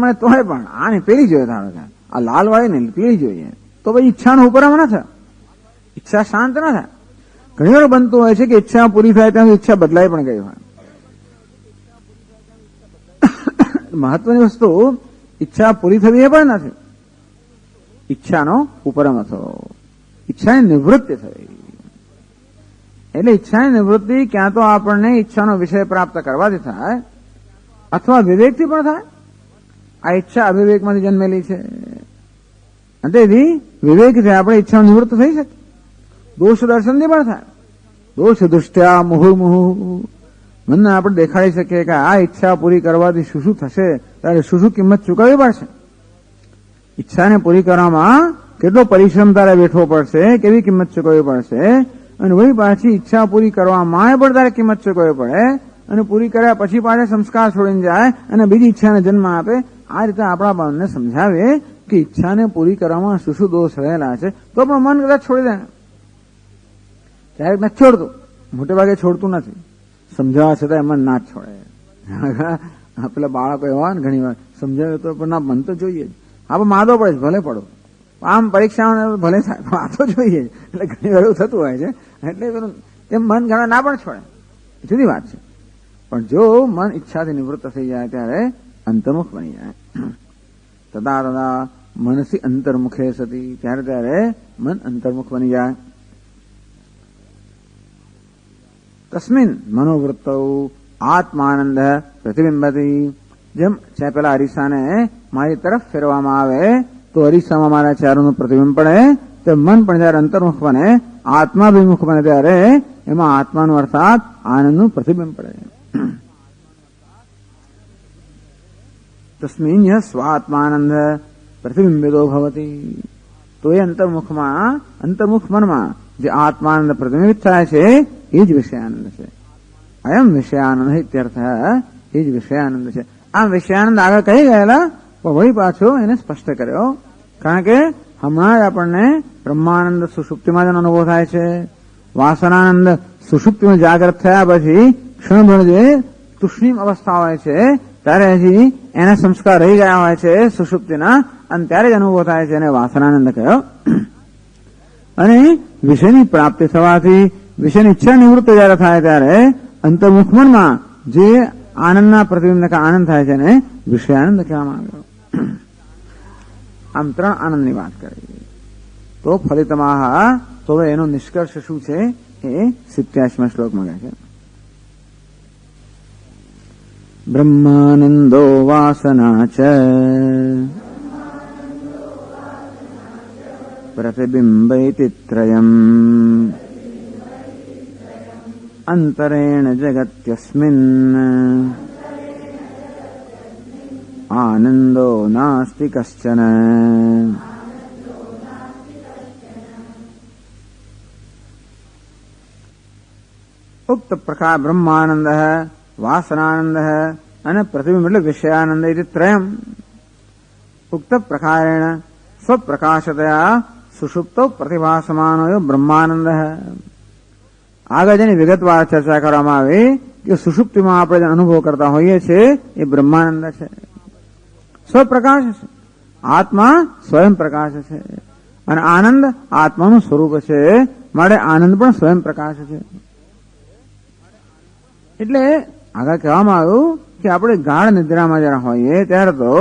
મળે તો પણ આ નહીં પેલી જોઈએ, ધારો કે આ લાલ વાળી ને પેલી જોઈએ, તો પછી ઈચ્છાનો ઉપરમ ન થાય, ઈચ્છા શાંત ના થાય. ઘણી વાર બનતું હોય છે કે ઈચ્છા પૂરી થાય ત્યાં ઈચ્છા બદલાઈ પણ ગઈ હોય. મહત્વની વસ્તુ ઈચ્છા પૂરી થવી એ પણ નથી, ઈચ્છાનો ઉપરમ થવો, ઈચ્છાની નિવૃત્તિ થવી. એટલે ઈચ્છાની નિવૃત્તિ ક્યાં તો આપણને ઈચ્છાનો વિષય પ્રાપ્ત કરવાથી થાય અથવા વિવેકથી પણ થાય. આ ઈચ્છા અવિવેકમાંથી જન્મેલી છે, તેથી વિવેકથી આપણે ઈચ્છા નિવૃત્ત થઈ શકે. દોષ દર્શનથી પણ થાય. દોષ દૃષ્ટ્યા મુહુર્મુહુ, મનને આપણે દેખાડી શકીએ કે આ ઈચ્છા પૂરી કરવાથી શું શું થશે, ત્યારે શું શું કિંમત ચૂકવવી પડશે. ઈચ્છાને પૂરી કરવામાં કેટલો પરિશ્રમ તારે વેઠવો પડશે, કેવી કિંમત ચૂકવવી પડશે, અને વળી પાછી ઈચ્છા પૂરી કરવામાં પણ તારે કિંમત ચૂકવવી પડે, અને પૂરી કર્યા પછી પાછા સંસ્કાર છોડીને જાય અને બીજી ઈચ્છાને જન્મ આપે. આ રીતે આપણા મનને સમજાવીએ કે ઈચ્છાને પૂરી કરવામાં શું શું દોષ રહેલા છે, તો પણ મન કદાચ છોડી દે. ક્યારેક નથી છોડતું, મોટે ભાગે છોડતું નથી, સમજાવવા છતાં મન ના જ છોડે. પેલા બાળકો એવા ને ઘણી વાર સમજાવે તો પણ ના, મન તો જોઈએ જ. આપણે માદો પડે છે, ભલે પડો, આમ પરીક્ષામાં ભલે થાય, આ તો જોઈએ જ. એટલે ઘણી વાર એવું થતું હોય છે. એટલે એમ મન ઘણા ના પણ છોડે, જુદી વાત છે. પણ જો મન ઈચ્છાથી નિવૃત્ત થઈ જાય ત્યારે અંતર્મુખ બની જાય. તદા તદા મનસી અંતર્મુખે સતી, ત્યારે ત્યારે મન અંતર્મુખ બની જાય. તસ્મિન મનોવૃત્તૌ આત્માનંદ પ્રતિબિંબતી. જેમ પેલા અરીસાને મારી તરફ ફેરવામાં આવે તો અરીસામાં મારા ચારોનું પ્રતિબિંબ પડે, તો મન પણ જયારે અંતર્મુખ બને, આત્માભિમુખ બને ત્યારે એમાં આત્માનું અર્થાત આનંદનું પ્રતિબિંબ પડે. તસ્મિન સ્વાત્માનંદ પ્રતિબિંબિતો ભવતી. તો એ અંતર્મુખ મનમાં જે આત્માનંદ પ્રતિબિંબિત થાય છે એ જ વિષયાનંદ છે. અયમ વિષયાનંદ ઇત્યર્થ, એ જ વિષયાનંદ છે. આ વિષયાનંદ આગળ કહી ગયેલા પણ વળી પાછો એને સ્પષ્ટ કર્યો, કારણ કે હમણાં જ આપણને બ્રહ્માનંદ સુષુપ્તિમાં જ અનુભવ થાય છે. વાસનાનંદ સુષુપ્તિમાં જાગ્રત થયા પછી ક્ષણભર જે તુષ્ણીમ અવસ્થા હોય છે ત્યારે હજી એના સંસ્કાર રહી ગયા હોય છે સુષુપ્તિના, અને ત્યારે જ અનુભવ થાય છે, એને વાસનાનંદ કહ્યો. અને વિષયની પ્રાપ્તિ થવાથી વિષયની ઈચ્છા નિવૃત્ત જયારે થાય ત્યારે અંતર્મુખ મનમાં જે આનંદના પ્રતિબિંબ આનંદ થાય છે એને વિષયાનંદ કહેવામાં આવ્યો. આમ 3 આનંદની વાત કરી. તો ફલિતમાહ, તો એનો નિષ્કર્ષ શું છે એ 87મા શ્લોકમાં કહે છે. બ્રહ્માનંદો વાસના ચ પ્રતિબિંબૈતિ ત્રયમ અંતરેણ જગત્યસ્મિન આનંદો નાસ્તિ કશ્ચન. ઉક્ત પ્રકાર બ્રહ્માનંદ, વાસનાનંદ અને પ્રતિબિંબ એટલે વિષયાનંદ એ ત્રયમ ઉક્ત પ્રકારેણ સ્વપ્રકાશતયા સુષુપ્તો પ્રતિભાસમાનો બ્રહ્માનંદ. આગળ જેની વિગતવાર ચર્ચા કરવામાં આવી કે સુષુપ્તિમાં આપણે જે અનુભવ કરતા હોઈએ છીએ એ બ્રહ્માનંદ છે, સ્વપ્રકાશ છે, આત્મા સ્વયં પ્રકાશ છે, અને આનંદ આત્માનું સ્વરૂપ છે, માટે આનંદ પણ સ્વયં પ્રકાશ છે. એટલે આગળ કહેવામાં આવ્યું કે આપણે ગાઢ નિદ્રામાં જરા હોઈએ ત્યારે તો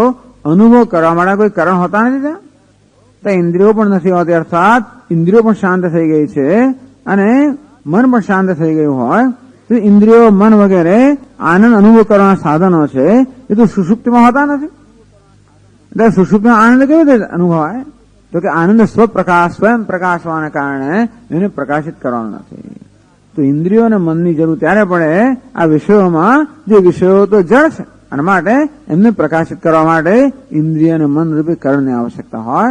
અનુભવ કરવા માટે કોઈ કારણ હોતા નથી, ત્યાં ઇન્દ્રિયો પણ નથી હોતી, અર્થાત ઇન્દ્રિયો પણ શાંત થઈ ગઈ છે અને મન પણ શાંત થઈ ગયું હોય તો ઇન્દ્રિયો, મન વગેરે આનંદ અનુભવ કરવાના સાધનો છે એ તો સુષુપ્તિમાં હોતા નથી. એટલે સુષુપ્તિમાં આનંદ કેવી રીતે અનુભવાય? તો કે આનંદ સ્વપ્રકાશ, સ્વયં પ્રકાશ હોવાને કારણે એને પ્રકાશિત કરવાનો નથી. તો ઇન્દ્રિયો અને મનની જરૂર ત્યારે પડે આ વિષયોમાં, જે વિષયો તો જળ છે, અને માટે એમને પ્રકાશિત કરવા માટે ઇન્દ્રિય અને મન રૂપી કરણની આવશ્યકતા હોય,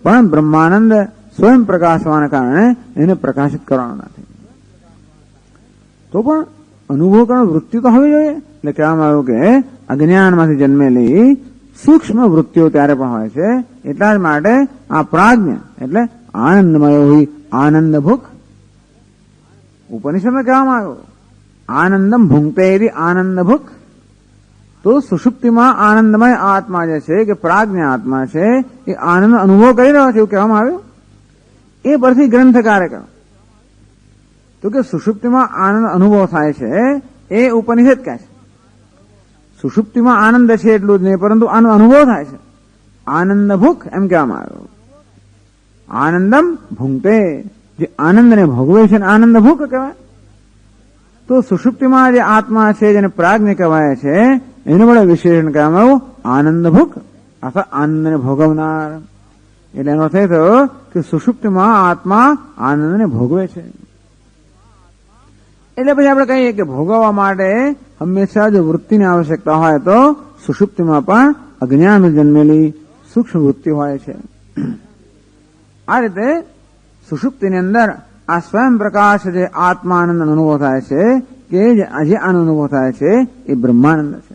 પણ બ્રહ્માનંદ સ્વયં પ્રકાશ હોવાને કારણે એને પ્રકાશિત કરવાનો નથી. તો પણ અનુભવ કરવાની વૃત્તિ તો હોવી જોઈએ. એટલે કહેવામાં આવ્યું કે અજ્ઞાનમાંથી જન્મેલી સૂક્ષ્મ વૃત્તિઓ ત્યારે પણ હોય છે. એટલા જ માટે આ પ્રાજ્ઞ એટલે આનંદમય હોય, આનંદ ભૂખ. ઉપનિષદમાં કહેવામાં આવ્યું આનંદમ ભૂંગતે આનંદ ભૂખ. તો સુષુપ્તિમાં આનંદમય આત્મા જે છે કે પ્રાજ્ઞ આત્મા છે એ આનંદ અનુભવ કરી રહ્યો છે એવું કહેવામાં આવ્યું. એ પરથી ગ્રંથકારે કહ્યું તો કે સુષુપ્તિમાં આનંદ અનુભવ થાય છે એ ઉપનિષદ કહે છે. સુષુપ્તિમાં આનંદ છે એટલું જ નહીં, પરંતુ આનો અનુભવ થાય છે, આનંદ ભૂખ એમ કહેવામાં આવ્યું. આનંદમ ભૂંગતે, જે આનંદને ભોગવે છે આનંદ ભૂખ કહેવાય. તો સુષુપ્તિમાં જે આત્મા છે જેને પ્રાજ્ઞ કહેવાય છે એનું વડે વિશેષણ કહેવામાં આવ્યું આનંદ ભૂખ અથવા આનંદને ભોગવનાર. એટલે એનો અર્થ એ થયો કે સુષુપ્તિમાં આત્મા આનંદને ભોગવે છે. એટલે પછી આપણે કહીએ કે ભોગવવા માટે હંમેશા જો વૃત્તિની આવશ્યકતા હોય તો સુષુપ્તિમાં પણ અજ્ઞાન જન્મેલી સૂક્ષ્મ વૃત્તિ હોય છે. આ રીતે સુષુપ્તિની અંદર આ સ્વયં પ્રકાશ જે આત્માનંદ અનુભવ થાય છે કે જે અનુભવ થાય છે એ બ્રહ્માનંદ છે.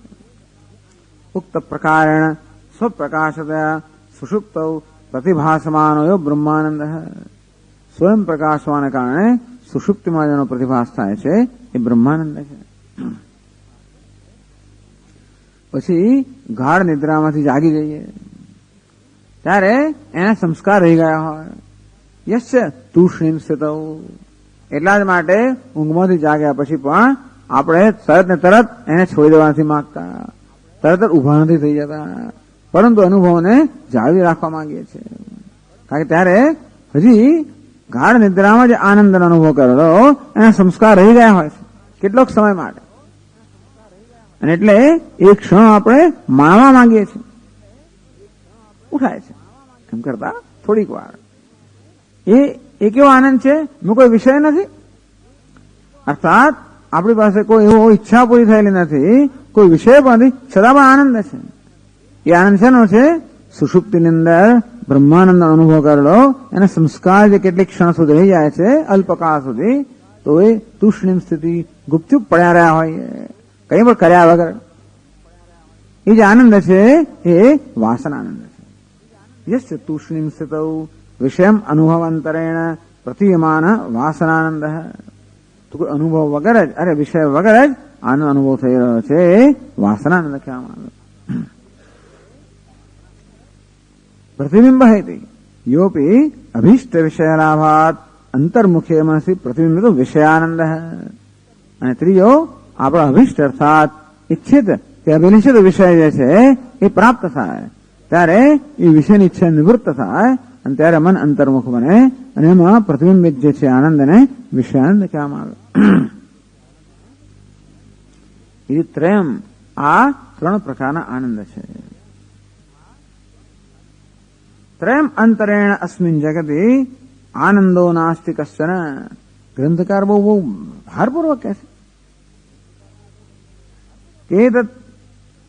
ઉક્ત પ્રકારેણ સ્વપ્રકાશતયા સુષુપ્ત પ્રતિભાસમાનો બ્રહ્માનંદ. સ્વયં પ્રકાશ હોવાને કારણે સુષુપ્તિમાં જેનો પ્રતિભાસ થાય છે એ બ્રહ્માનંદ છે. પછી ગાઢ નિદ્રામાંથી જાગી જઈએ ત્યારે એના સંસ્કાર રહી ગયા હોય. યશ તૂષ્ણીમ સ્થિત. એટલા જ માટે ઊંઘમાંથી જાગ્યા પછી પણ આપણે તરત ને તરત એને છોડી દેવા નથી માંગતા, તરત જ ઉભા નથી થઈ જતા, પરંતુ અનુભવને જાળવી રાખવા માંગીએ છીએ. કારણ કે ત્યારે હજી ગાઢ નિદ્રામાં જે આનંદનો અનુભવ કરેલો એના સંસ્કાર રહી ગયા હોય છે કેટલોક સમય માટે, અને એટલે એ ક્ષણ આપણે માણવા માંગીએ છીએ. ઉઠાય છે એમ કરતા થોડીક વાર એ કેવો આનંદ છે, એમાં કોઈ વિષય નથી, અર્થાત આપણી પાસે કોઈ એવો ઈચ્છા પૂરી થયેલી નથી, કોઈ વિષય પણ નથી, છતાં પણ આનંદ છે. એ આનંદ શેનો છે? સુષુપ્તિની અંદર બ્રહ્માનંદ અનુભવ કરેલો એના સંસ્કાર જે કેટલીક ક્ષણ સુધી રહી જાય છે, અલ્પકાળ સુધી, તો એ તુષ્ણીમ સ્થિતિ, ગુપચુપ પડ્યા રહ્યા હોય, કંઈ પણ કર્યા વગર. એ જે આનંદ છે એ વાસનાનંદ છે. યસ તુષ્ણીમ સ્થિત વિષયમ અનુભવાંતરેણ પ્રતીયમાન વાસનાનંદ. તો કોઈ અનુભવ વગર જ, વિષય વગર જ આનો અનુભવ થઈ રહ્યો છે એ વાસનાનંદ કહેવામાં આવે. પ્રતિબિંબ હૈતી યોપી અભીષ્ટ વિષયલાભાત અંતર્મુખે મનસી પ્રતિબિંબ તો વિષયાનંદ. અને ત્રીજો આપણો અભીષ્ટ અર્થાત ઈચ્છિત કે અભિનિષિત વિષય જે છે એ પ્રાપ્ત થાય ત્યારે એ વિષયની ઈચ્છા નિવૃત્ત થાય અને ત્યારે મન અંતર્મુખ બને અને એમાં પ્રતિબિંબિત જે છે આનંદને વિષયાનંદ કહેવામાં આવે. એ ત્રયમ આ ત્રણ પ્રકારના આનંદ છે. ત્રયમ અંતરેણ અસ્મિન જગતે આનંદો નાસ્તિ કશ્ચન. ગ્રંથકાર બહુ ભારપૂર્વક કહે છે કે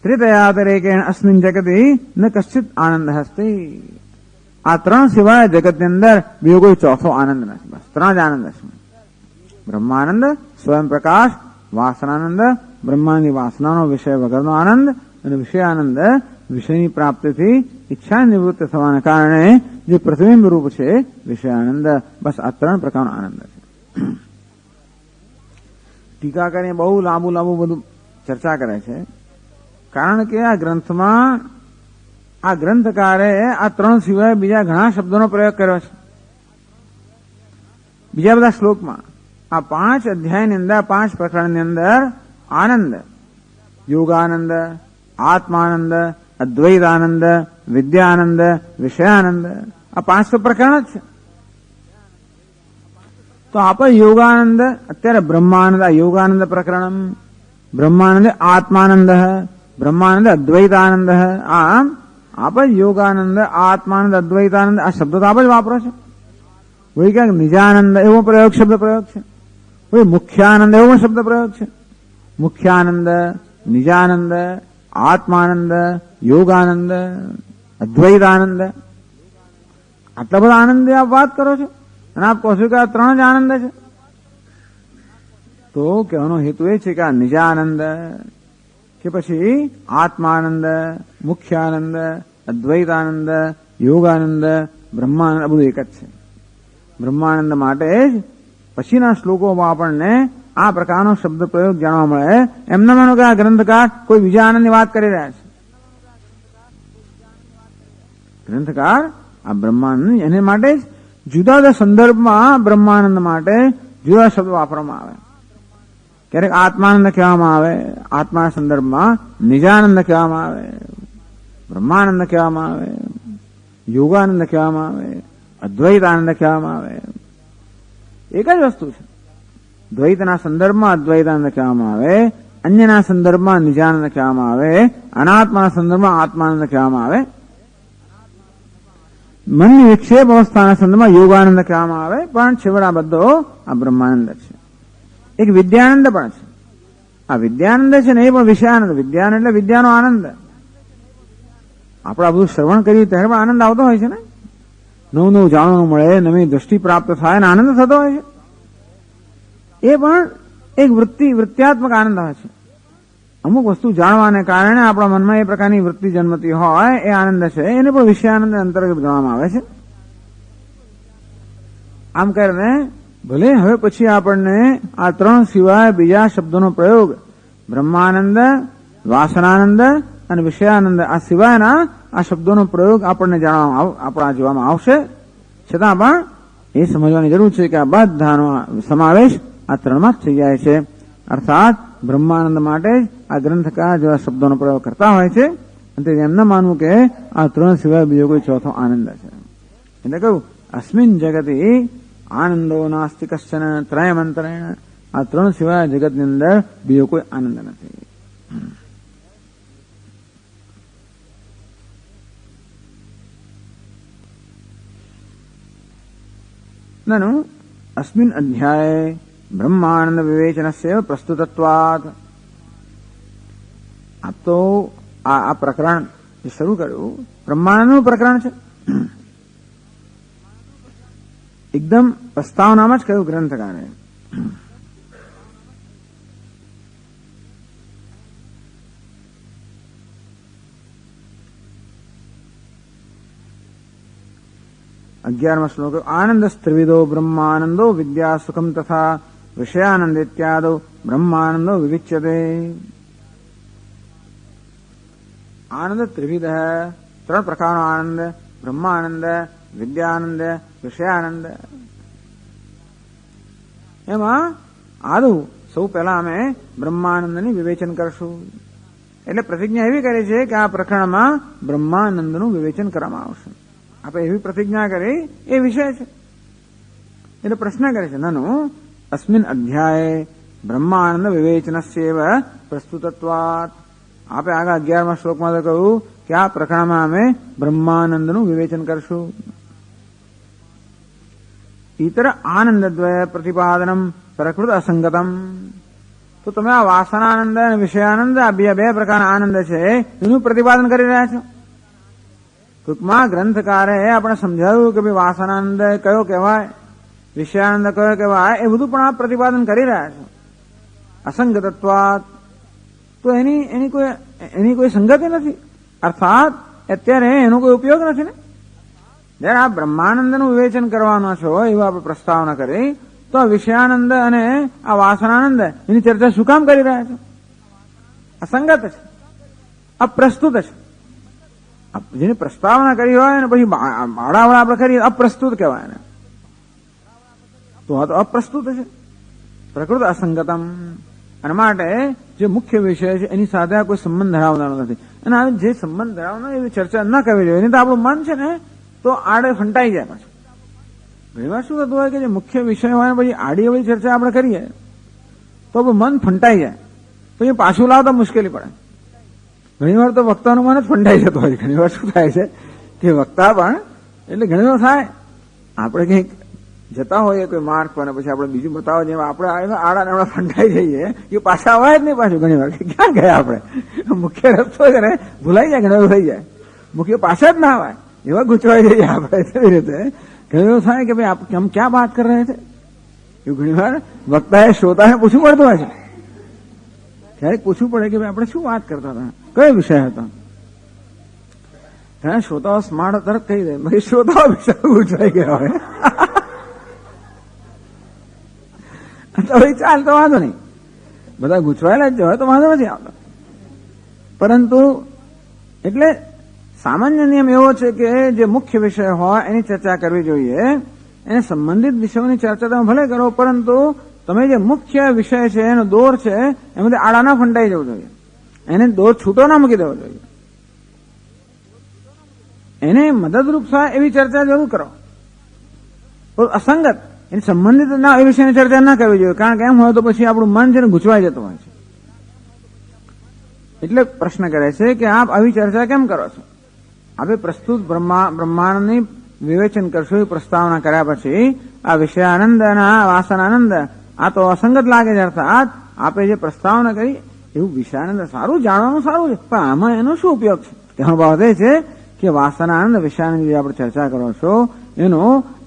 ત્રિતયાતરેકેણ અસ્મિન જગતે ન કશ્ચિત આનંદ હસ્તે. આ ત્રણ સિવાય જગતની અંદર બીજો કોઈ ચોથો આનંદ નથી. બસ ત્રણ જ આનંદ છે. બ્રહ્માનંદ, સ્વયં પ્રકાશ, વાસનાનંદ, બ્રહ્માંડની વાસનાનો વિષય વગરનો આનંદ, અને વિષયાનંદ વિષયની પ્રાપ્તિથી ઈચ્છા નિવૃત્ત થવાના કારણે જે પ્રતિબિંબ રૂપ છે વિષયાનંદ. બસ આ ત્રણ પ્રકારનો આનંદ છે. ટીકા કરીને બહુ લાંબુ બધું ચર્ચા કરે છે, કારણ કે આ ગ્રંથમાં આ ગ્રંથકારે આ ત્રણ સિવાય બીજા ઘણા શબ્દોનો પ્રયોગ કર્યો છે. બીજા બધા શ્લોકમાં આ 5 અધ્યાયની અંદર 5 પ્રકરણની અંદર આનંદ, યોગાનંદ, આત્માનંદ, અદ્વૈતાનંદ, વિદ્યાનંદ, વિષયાનંદ આ 5 તો પ્રકરણ જ છે. તો આપણે યોગાનંદ અત્યારે બ્રહ્માનંદ, આ યોગાનંદ પ્રકરણ, બ્રહ્માનંદ આત્માનંદ, બ્રહ્માનંદ અદ્વૈતાનંદ. આમ આપણે યોગાનંદ, આત્માનંદ, અદ્વૈતાનંદ આ શબ્દો તો આપણે જ વાપરો છે. કોઈ ક્યાંક નિજાનંદ એવો શબ્દ પ્રયોગ છે, કોઈ મુખ્યાનંદ એવો શબ્દ પ્રયોગ છે. મુખ્યાનંદ, નિજાનંદ, આત્માનંદ, યોગાનંદ, અદ્વૈતાનંદ આટલા બધા આનંદ આપ વાત કરો છો અને આપ કહો છો કે આ ત્રણ જ આનંદ છે. તો કહેવાનો હેતુ એ છે કે આ નિજાનંદ કે પછી આત્માનંદ, મુખ્યાનંદ, અદ્વૈતાનંદ, યોગાનંદ, બ્રહ્માનંદ આ બધું એક જ છે. બ્રહ્માનંદ માટે જ પછીના શ્લોકોમાં આપણને આ પ્રકારનો શબ્દ પ્રયોગ જાણવા મળે. એમને માનો કે આ ગ્રંથકાર કોઈ બીજા આનંદની વાત કરી રહ્યા છે. ગ્રંથકાર આ બ્રહ્માનંદ એને માટે જ જુદા જુદા સંદર્ભમાં બ્રહ્માનંદ માટે જુદા શબ્દ વાપરવામાં આવે. ક્યારેક આત્માનંદ કહેવામાં આવે, આત્માના સંદર્ભમાં નિજાનંદ કહેવામાં આવે, બ્રહ્માનંદ કહેવામાં આવે, યોગાનંદ કહેવામાં આવે, અદ્વૈતાનંદ કહેવામાં આવે. એક જ વસ્તુ છે. દ્વૈતના સંદર્ભમાં અદ્વૈતાનંદ કહેવામાં આવે, અન્યના સંદર્ભમાં નિજાનંદ કહેવામાં આવે, અનાત્માના સંદર્ભમાં આત્માનંદ કહેવામાં આવે, મનની વિક્ષેપ અવસ્થાના સંદર્ભમાં યોગાનંદ કહેવામાં આવે. પણ છેવડા બધો આ બ્રહ્માનંદ છે. એક વિદ્યાનંદ પણ છે. આ વિદ્યાનંદ છે ને એ પણ વિષયાનંદ. વિદ્યાનંદ એટલે વિદ્યાનો આનંદ. આપણે આ બધું શ્રવણ કરીએ ત્યારે પણ આનંદ આવતો હોય છે ને. નવું જાણવાનું મળે, નવી દ્રષ્ટિ પ્રાપ્ત થાય અને આનંદ થતો હોય છે. એ પણ એક વૃત્ત્યાત્મક આનંદ હોય છે. અમુક વસ્તુ જાણવાને કારણે આપણા મનમાં એ પ્રકારની વૃત્તિ જન્મતી હોય એ આનંદ છે. એને પણ વિષયાનંદ અંતર્ગત ગણવામાં આવે છે. આમ કરીને ભલે હવે પછી આપણને આ ત્રણ સિવાય બીજા શબ્દોનો પ્રયોગ બ્રહ્માનંદ, વાસનાનંદ અને વિષયાનંદ આ સિવાયના આ શબ્દોનો પ્રયોગ આપણને આપણા જોવામાં આવશે. છતાં પણ એ સમજવાની જરૂર છે કે આ બધાનો સમાવેશ આ ત્રણમાં જ થઈ જાય છે. અર્થાત બ્રહ્માનંદ માટે જ આ ગ્રંથકાર જેવા શબ્દોનો પ્રયોગ કરતા હોય છે. અને એમ ન માનવું કે આ ત્રણ સિવાય બીજો કોઈ ચોથો આનંદ છે. એટલે કહ્યું અસ્મિન જગતે આનંદો નાસ્તિ કશ્ચન ત્રયમંતરેણ. આ ત્રણ સિવાય જગતની અંદર બીજો કોઈ આનંદ નથી. નनु અસ્મિન અધ્યાય બ્રહ્માનંદ વિવેચનસ્ય પ્રસ્તુતત્વાत्. આપ તો આ પ્રકરણ જે શરૂ કર્યું બ્રહ્માનંદનું પ્રકરણ છે. એકદમ પ્રસ્તાવનામાં જ કહ્યું ગ્રંથકારે. અગિયારમા શ્લોક આનંદ સ્ત્રિવિદો બ્રહ્માનંદો વિદ્યા સુખમ તથા વિષયાનંદ ઇત્યાદો બ્રહ્માનંદો વિવિચ્યતે. આનંદ ત્રિવિધ ત્રણ પ્રકારનો આનંદ બ્રહ્માનંદ, વિદ્યાનંદ, વિષયાનંદ. એમાં આદુ સૌ પહેલા અમે બ્રહ્માનંદની વિવેચન કરશું. એટલે પ્રતિજ્ઞા એવી કરી છે કે આ પ્રકરણમાં બ્રહ્માનંદનું વિવેચન કરવામાં આવશે. આપણે એવી પ્રતિજ્ઞા કરી એ વિષય છે. એટલે પ્રશ્ન કરે છે નનુ અસ્મિન અધ્યાય બ્રહ્માનંદ વિવેચનસ્યૈવ પ્રસ્તુતત્વાત. આપણે આગળ 11મા શ્લોકમાં તો કહ્યું કે આ પ્રકરણમાં અમે બ્રહ્માનંદનું વિવેચન કરશું. ઇતર આનંદદ્વય પ્રતિપાદનમ પ્રકૃત અસંગતમ. તો તમે આ વાસનાનંદ અને વિષયાનંદ આ બે પ્રકારના આનંદ છે એનું પ્રતિપાદન કરી રહ્યા છો. ટૂંકમાં ગ્રંથકારે આપણે સમજાવ્યું કે ભાઈ વાસનાનંદ કયો કહેવાય, વિષયાનંદ કયો કહેવાય, એ બધું પણ આપ પ્રતિપાદન કરી રહ્યા છો. અસંગતત્વાત. તો એની કોઈ સંગતિ નથી, અર્થાત અત્યારે એનો કોઈ ઉપયોગ નથી ને. જયારે આપ બ્રહ્માનંદનું વિવેચન કરવાનો છો એવું આપણે પ્રસ્તાવના કરી, તો વિષયાનંદ અને આ વાસનાનંદ એની ચર્ચા શું કામ કરી રહ્યા છો? અસંગત છે, અપ્રસ્તુત છે. જેની પ્રસ્તાવના કરી હોય ને પછી આડાવડા આપણે કરીએ અપ્રસ્તુત કહેવાય ને, તો આ તો અપ્રસ્તુત છે, પ્રકૃત અસંગતમ. અને માટે જે મુખ્ય વિષય છે એની સાથે કોઈ સંબંધ ધરાવવાનો નથી. અને આ જે સંબંધ ધરાવવાનો એવી ચર્ચા ન કરવી જોઈએ. નહીં તો આપણું મન છે ને તો આડે ફંટાઈ જાય. પાછું ઘણી વાર શું થતું હોય કે જે મુખ્ય વિષય હોય પછી આડી અવળી ચર્ચા આપણે કરીએ તો મન ફંટાઈ જાય, પછી પાછું લાવતા મુશ્કેલી પડે. ઘણી વાર તો વક્તાનું મન જ ફંટાઈ જતું હોય. ઘણી વાર શું થાય છે કે વક્તા પણ એટલે ઘણી વાર થાય આપણે કંઈક જતા હોઈએ કોઈ માર્ગ પર પછી આપણે બીજું બતાવો જેમ આપણે આડા નાડા ફંટાઈ જઈએ એ પાછા અવાય જ નહીં. પાછું ઘણી વાર ક્યાં ગયા આપણે, મુખ્ય રસ્તો છે ને ભૂલાઈ જાય, ઘણા ભૂલાઈ જાય, મુખ્ય પાછા જ ના અવાય, એવા ગૂંચવાઈ જઈએ આપણે. એવી રીતે ઘણી વાર થાય કે ભાઈ આપ हम क्या बात कर रहे थे, એવું ઘણી વાર વક્તાએ શ્રોતાને પૂછવું પડતું હોય છે. ક્યારેક પૂછવું પડે કે ભાઈ આપણે શું વાત કરતા હતા, કયો વિષય હતો. ઘણા શ્રોતાઓ સ્માર્ટ તરત કહી દે, ભાઈ શ્રોતાઓ વિષય ગૂંચવાઈ ગયા હોય તો ચાલ તો વાંધો નહીં, બધા ગૂંચવાયેલા જ હોય તો વાંધો નથી આવતો. પરંતુ એટલે સામાન્ય નિયમ એવો છે કે જે મુખ્ય વિષય હોય એની ચર્ચા કરવી જોઈએ. એને સંબંધિત વિષયોની ચર્ચા તમે ભલે કરો, પરંતુ તમે જે મુખ્ય વિષય છે એનો દોર છે એમાંથી આડા ના ફંટાઈ જવું જોઈએ. એને દોર છૂટો ના મૂકી દેવો જોઈએ. એને મદદરૂપ થાય એવી ચર્ચા જરૂર કરો. અસંગત એની સંબંધિત ના એ વિષયની ચર્ચા ના કરવી જોઈએ. કારણ કે એમ હોય તો પછી આપણું મન છે ને ગૂંચવાઈ જતું હોય છે. એટલે પ્રશ્ન કરે છે કે આપ આવી ચર્ચા કેમ કરો છો? આપણે પ્રસ્તુત બ્રહ્માંડની વિવેચન કરશું એ પ્રસ્તાવના કર્યા પછી આ વિષયાનંદ અને આ વાસનાનંદ આ તો અસંગત લાગે છે. અર્થાત આપે જે પ્રસ્તાવના કરી એવું વિષયાનંદ સારું જાણવાનું સારું છે, પણ આમાં એનો શું ઉપયોગ છે? તેનો બાબત એ છે કે વાસનાનંદ વિષયાનંદ જે આપણે ચર્ચા કરો છો એનો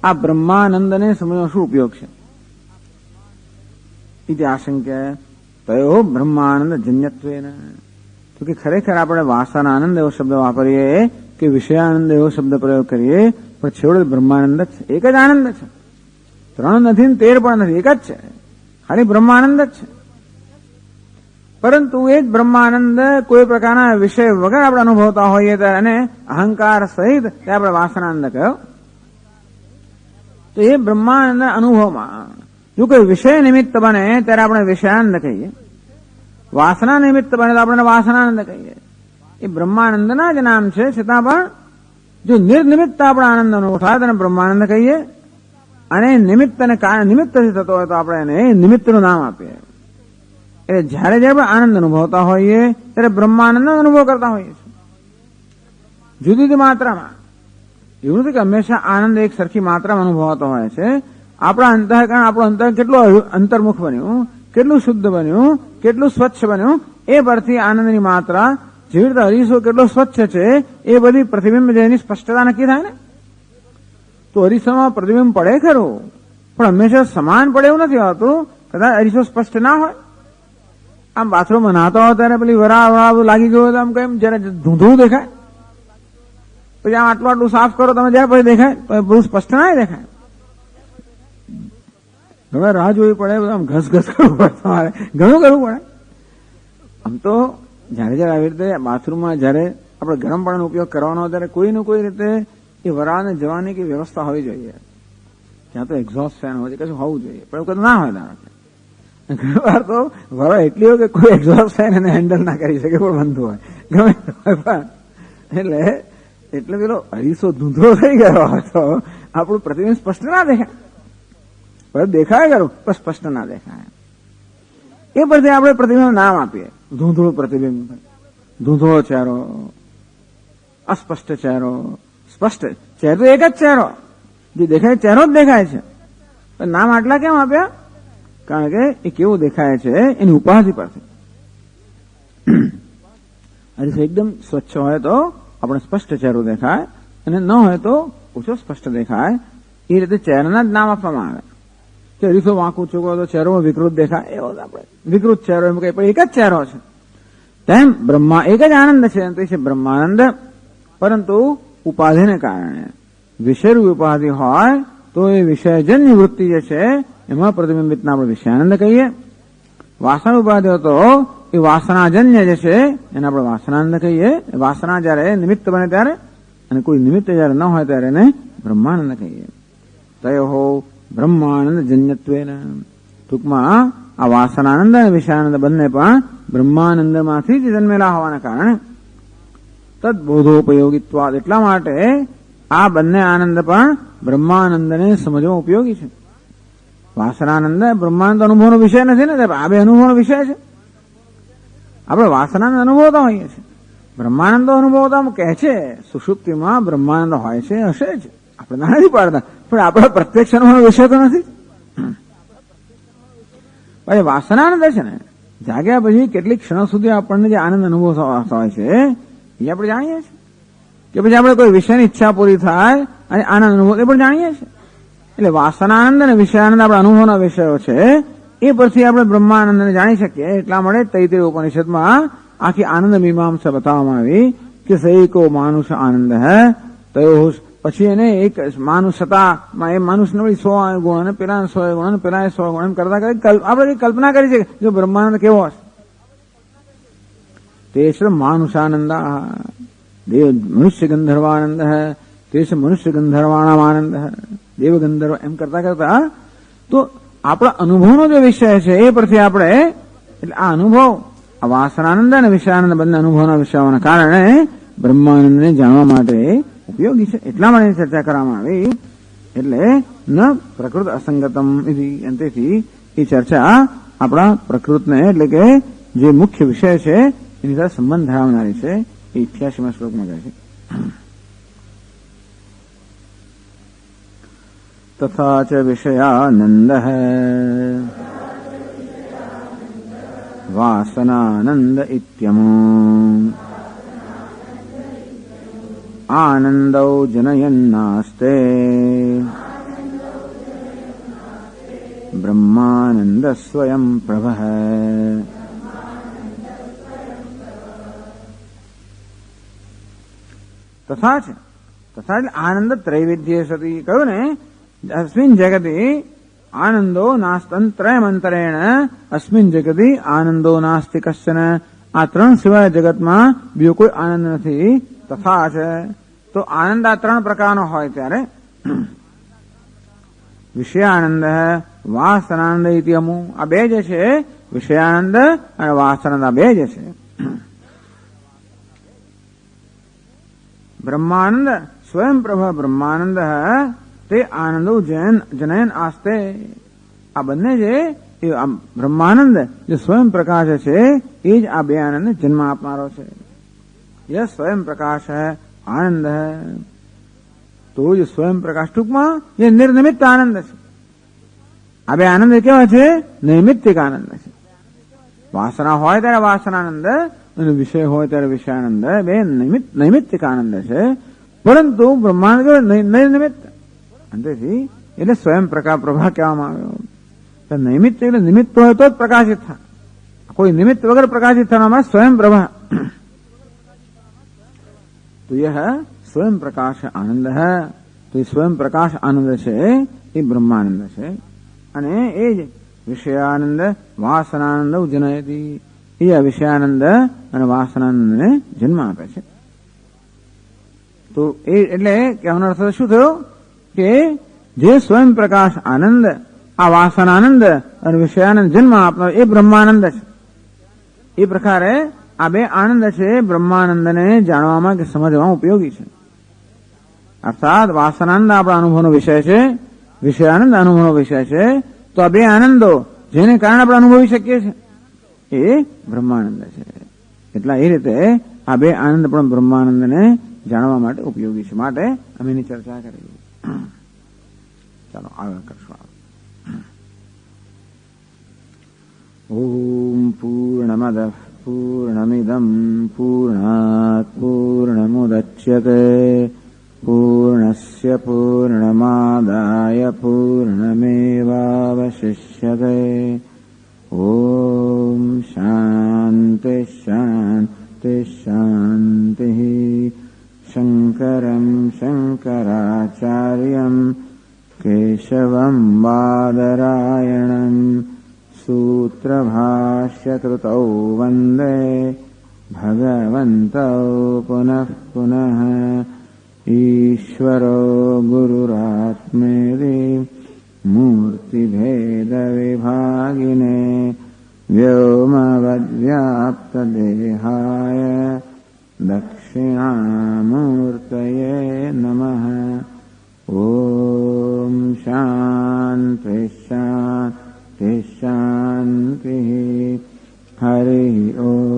આ બ્રહ્માનંદને સમજવાનો શું ઉપયોગ છે? ઇતિ આશંક્ય તયો બ્રહ્માનંદ જન્યત્વેન. તો કે ખરેખર આપણે વાસનાનંદ એવો શબ્દ વાપરીએ કે વિષયાનંદ એવો શબ્દ પ્રયોગ કરીએ પણ છેવટે બ્રહ્માનંદ જ છે, એક જ આનંદ છે. 3 નથી ને 13 પણ નથી, એક જ છે, ખાલી બ્રહ્માનંદ જ છે. પરંતુ એ જ બ્રહ્માનંદ કોઈ પ્રકારના વિષય વગર આપણે અનુભવતા હોઈએ ત્યારે અને અહંકાર સહિત તે આપણે વાસનાનંદ કહ્યો. તો એ બ્રહ્માનંદ અનુભવમાં જો કોઈ વિષય નિમિત્ત બને ત્યારે આપણે વિષયાનંદ કહીએ, વાસના નિમિત્ત બને તો આપણે વાસનાનંદ કહીએ. એ બ્રહ્માનંદના જ નામ છે, છતાં પણ જો નિર્નિમિત્ત આપણે આનંદ અનુભવ થાય તેને બ્રહ્માનંદ કહીએ, અને નિમિત્ત અને નિમિત્તથી થતો હોય તો આપણે એને નિમિત્તનું નામ આપીએ. એટલે જયારે જયારે આનંદ અનુભવતા હોઈએ ત્યારે બ્રહ્માનંદ અનુભવ કરતા હોઈએ છીએ જુદી જુદી માત્રામાં. એવું નથી કે હંમેશા આનંદ એક સરખી માત્રામાં અનુભવાતો હોય છે. આપણા અંતઃકરણ આપણું અંતઃકરણ કેટલું અંતર્મુખ બન્યું, કેટલું શુદ્ધ બન્યું, કેટલું સ્વચ્છ બન્યું એ પરથી આનંદની માત્રા, જેવી રીતે અરીસો કેટલો સ્વચ્છ છે એ બધી પ્રતિબિંબ જેની સ્પષ્ટતા નક્કી થાય ને. તો અરીસામાં પ્રતિબિંબ પડે ખરું, પણ હંમેશા સમાન પડે એવું નથી હોતું. કદાચ અરીસો સ્પષ્ટ ના હોય. આમ બાથરૂમમાં નાહતા હોય ત્યારે પેલી વરા લાગી ગયો હોય તો આમ કેમ જયારે ધૂંધળું દેખાય, પછી આમ આટલું આટલું સાફ કરો તમે જયારે પછી દેખાય તો બહુ સ્પષ્ટ ના દેખાય. હવે રાહ જોવી પડે, આમ ઘસઘસ કરવું પડે, તમારે ઘણું કરવું પડે. આમ તો જયારે જયારે આવી રીતે બાથરૂમમાં જયારે આપણે ગરમ પાણીનો ઉપયોગ કરવાનો ત્યારે કોઈને કોઈ રીતે એ વરાળને જવાની કે વ્યવસ્થા હોવી જોઈએ. ત્યાં તો એક્ઝોસ્ટ ફેન હોય છે, કશું હોવું જોઈએ, પણ એવું કશું ના હોય. ધારો કે ઘણી વાર તો વરો એટલી હોય કે કોઈ એક્ઝોસ્ટ ફેન એને હેન્ડલ ના કરી શકે, પણ બનતું હોય ગમે પણ એટલે પેલો અરીસો ધૂંધળો થઈ ગયો તો આપણું પ્રતિબિંબ સ્પષ્ટ ના દેખાય. પણ દેખાય ખરું, પણ સ્પષ્ટ ના દેખાય. એ પરથી આપણે પ્રતિબિંબ નામ આપીએ. ધૂંધળું પ્રતિબિંબ, ધૂંધળો ચહેરો, અસ્પષ્ટ ચહેરો, સ્પષ્ટ ચહેરો તો એક જ ચહેરો, જે દેખાય ચહેરો જ દેખાય છે. પણ નામ આટલા કેમ આપ્યા? કારણ કે એ કેવું દેખાય છે એની ઉપાધિ પરથી. અરીસો એકદમ સ્વચ્છ હોય તો આપણે સ્પષ્ટ ચહેરો દેખાય, અને ન હોય તો ઓછો સ્પષ્ટ દેખાય. એ રીતે ચહેરાના જ નામ આપવામાં આવે. કે અરીસો વાંકું ચૂકો તો ચહેરોમાં વિકૃત દેખાય, એવો આપણે વિકૃત ચહેરો એમ કહીએ, પણ એક જ ચહેરો છે. તેમ બ્રહ્મા એક જ આનંદ છે, તે છે બ્રહ્માનંદ. પરંતુ ઉપાધિને કારણે વિષયરૂપ ઉપાધિ હોય તો એ વિષયજન્ય વૃત્તિ જે છે એમાં પ્રતિબિંબિતને આપણે વિષયાનંદ કહીએ. વાસના ઉપાધિ હતો એ વાસનાજન્ય જે છે એને આપણે વાસનાનંદ કહીએ. વાસના જયારે નિમિત્ત બને ત્યારે, અને કોઈ નિમિત્ત જયારે ન હોય ત્યારે એને બ્રહ્માનંદ કહીએ. તયો બ્રહ્માનંદ જન્યત્વેન. ટૂંકમાં આ વાસનાનંદ અને વિષયાનંદ બંને પણ બ્રહ્માનંદમાંથી જ જન્મેલા હોવાના કારણે તદબોધોપયોગીત્વાદ, એટલા માટે આ બંને આનંદ પણ બ્રહ્માનંદને સમજવા ઉપયોગી છે. વાસનાનંદ બ્રહ્માનંદ અનુભવનો વિષય નથી ને, આ બે અનુભવનો વિષય છે. આપણે વાસનાનંદ અનુભવતા હોઈએ છીએ, બ્રહ્માનંદ અનુભવતા કહે છે સુષુપ્તિમાં બ્રહ્માનંદ હોય છે, હશે જ, આપણે ના નથી પાડતા, પણ આપણા પ્રત્યક્ષ અનુભવનો વિષય તો નથી. પછી વાસનાનંદ છે ને, જાગ્યા પછી કેટલીક ક્ષણો સુધી આપણને જે આનંદ અનુભવ હોય છે એ આપણે જાણીએ છીએ. કે પછી આપણે કોઈ વિષયની ઈચ્છા પૂરી થાય અને આનંદ અનુભવ એ પણ જાણીએ છીએ. એટલે વાસનાનંદ અને વિષયાનંદ આપણા અનુભવના વિષયો છે, એ પરથી આપણે બ્રહ્માનંદને જાણી શકીએ. એટલા માટે તૈત્રીય ઉપનિષદમાં આખી આનંદ મીમાંસા બતાવવામાં આવી કે સૈકો માનુષ આનંદ હે તયો. પછી એને એક માનુષતામાં એ માનુષને 100 ગુણ અને પેલા 100 ગુણ અને પેલા 100 ગુણ એમ કરતા આપણે કલ્પના કરી છે જો બ્રહ્માનંદ કેવો હશે. તે છે માનુષાનંદ, દેવ મનુષ્ય ગંધર્વાનંદ હે, તે છે મનુષ્ય ગંધર્વાણામ આનંદ હે, દેવ ગંધર્વ એમ કરતા કરતા તો આપણા અનુભવનો જે વિષય છે એ પરથી આપણે, એટલે આ અનુભવ, આ વાસનાનંદ અને વિષયાનંદ બંને અનુભવના વિષયોના કારણે બ્રહ્માનંદને જાણવા માટે ઉપયોગી છે. એટલા માટે ચર્ચા કરવામાં આવી. એટલે ન પ્રકૃત અસંગતમ તેથી એ ચર્ચા આપણા પ્રકૃતને, એટલે કે જે મુખ્ય વિષય છે એની સાથે સંબંધ ધરાવનારી છે. એ 88મા શ્લોકમાં કહે છે. તથા ચ વિષયાનંદ વાસનાનંદ ઇત્યમો આનંદૌ જનયન્નાસ્તે બ્રહ્માનંદ સ્વયં પ્રભઃ. તથા છે, તથા એટલે આનંદ ત્રૈવિધ્ય સતી કહ્યું ને, અસ્મિન જગતિ આનંદો નાસ્તંત્રયમંતરેણ અસ્મિન જગતિ આનંદો નાસ્તિ કશ્ચન. આ ત્રણ સિવાય જગતમાં બીજો કોઈ આનંદ નથી. તથા છે તો આનંદ આ ત્રણ પ્રકારનો હોય ત્યારે વિષયાનંદ વાસનાનંદ ઇતિ અમુ, આ બે જે છે વિષયાનંદ અને વાસનાનંદ, આ બે જે છે. બ્રહ્માનંદ સ્વયં પ્રભ બ્રહ્માનંદ તે આનંદો જનયન આસ્તે. આ બંને જે બ્રહ્માનંદ જે સ્વયં પ્રકાશ છે એ જ આ બે આનંદને જન્મ આપનારો છે. यह स्वयं प्रकाश है आनंद है. तो जो स्वयं प्रकाश टूंकમાં ये निर्निमित्त आनंद છે. આ બે આનંદ કેવા છે? નૈમિત્તિક આનંદ છે. વાસના હોય ત્યારે વાસનાનંદ અને વિષય હોય ત્યારે વિષયાનંદ, બે નૈમિત્તિક આનંદ છે. પરંતુ બ્રહ્માંડ નિર્નિમિત્ત, અંતેથી એટલે સ્વયં પ્રકાશ પ્રભા કહેવામાં આવ્યો. નૈમિત્ત એટલે નિમિત્ત હોય તો જ પ્રકાશિત થાય, કોઈ નિમિત્ત વગર પ્રકાશિત થવામાં સ્વયં પ્રભા. तो यह स्वयं प्रकाश आनंद है. तो स्वयं प्रकाश आनंद છે એ બ્રહ્માનંદ છે. અને એ જ વિષયાનંદ વાસનાનંદ જનયતિ, એ વિષયાનંદ અને વાસનાનંદને જન્મ આપે છે. તો એ એટલે કહેવાનો અર્થ શું થયો કે જે સ્વયં પ્રકાશ આનંદ, આ વાસના આનંદ અને વિષયાનંદ જન્મ આપનાર એ બ્રહ્માનંદ છે. એ પ્રકારે આ બે આનંદ છે બ્રહ્માનંદને જાણવામાં કે સમજવામાં ઉપયોગી છે. અર્થાત વાસનાનંદ આપણા અનુભવનો વિષય છે, વિષયાનંદ અનુભવનો વિષય છે. તો આ બે આનંદો જેને કારણે આપણે અનુભવી શકીએ છીએ એ બ્રહ્માનંદ છે. એટલા એ રીતે આ બે આનંદ પણ બ્રહ્માનંદને જાણવા માટે ઉપયોગી છે. માટે અમે એની ચર્ચા કરી. ચાલો આગળ કરશું. ઓમ પૂર્ણમદ પૂર્ણમિદમ પૂર્ણાત પૂર્ણમુદચ્યતે પૂર્ણસ્ય પૂર્ણમાદાય પૂર્ણમેવાવશિષ્યતે. ઓમ શાંતિ શાંતિ શાંતિ. શંકરં શંકરાચાર્યં કેશવં બાદરાયણં સૂત્રભાષ્યકૃતૌ વંદે ભગવन्तौ પુનઃ પુનઃ. ઈશ્વરો ગુરુરાત્મેતિ મૂર્તિભેદવિભાગિને વ્યોમવદ્વ્યાપ્તદેહાય દક્ષિણામૂર્તયે નમઃ. ઓમ શાંતિ શાંતિ શાંતિ. હરિ ઓમ.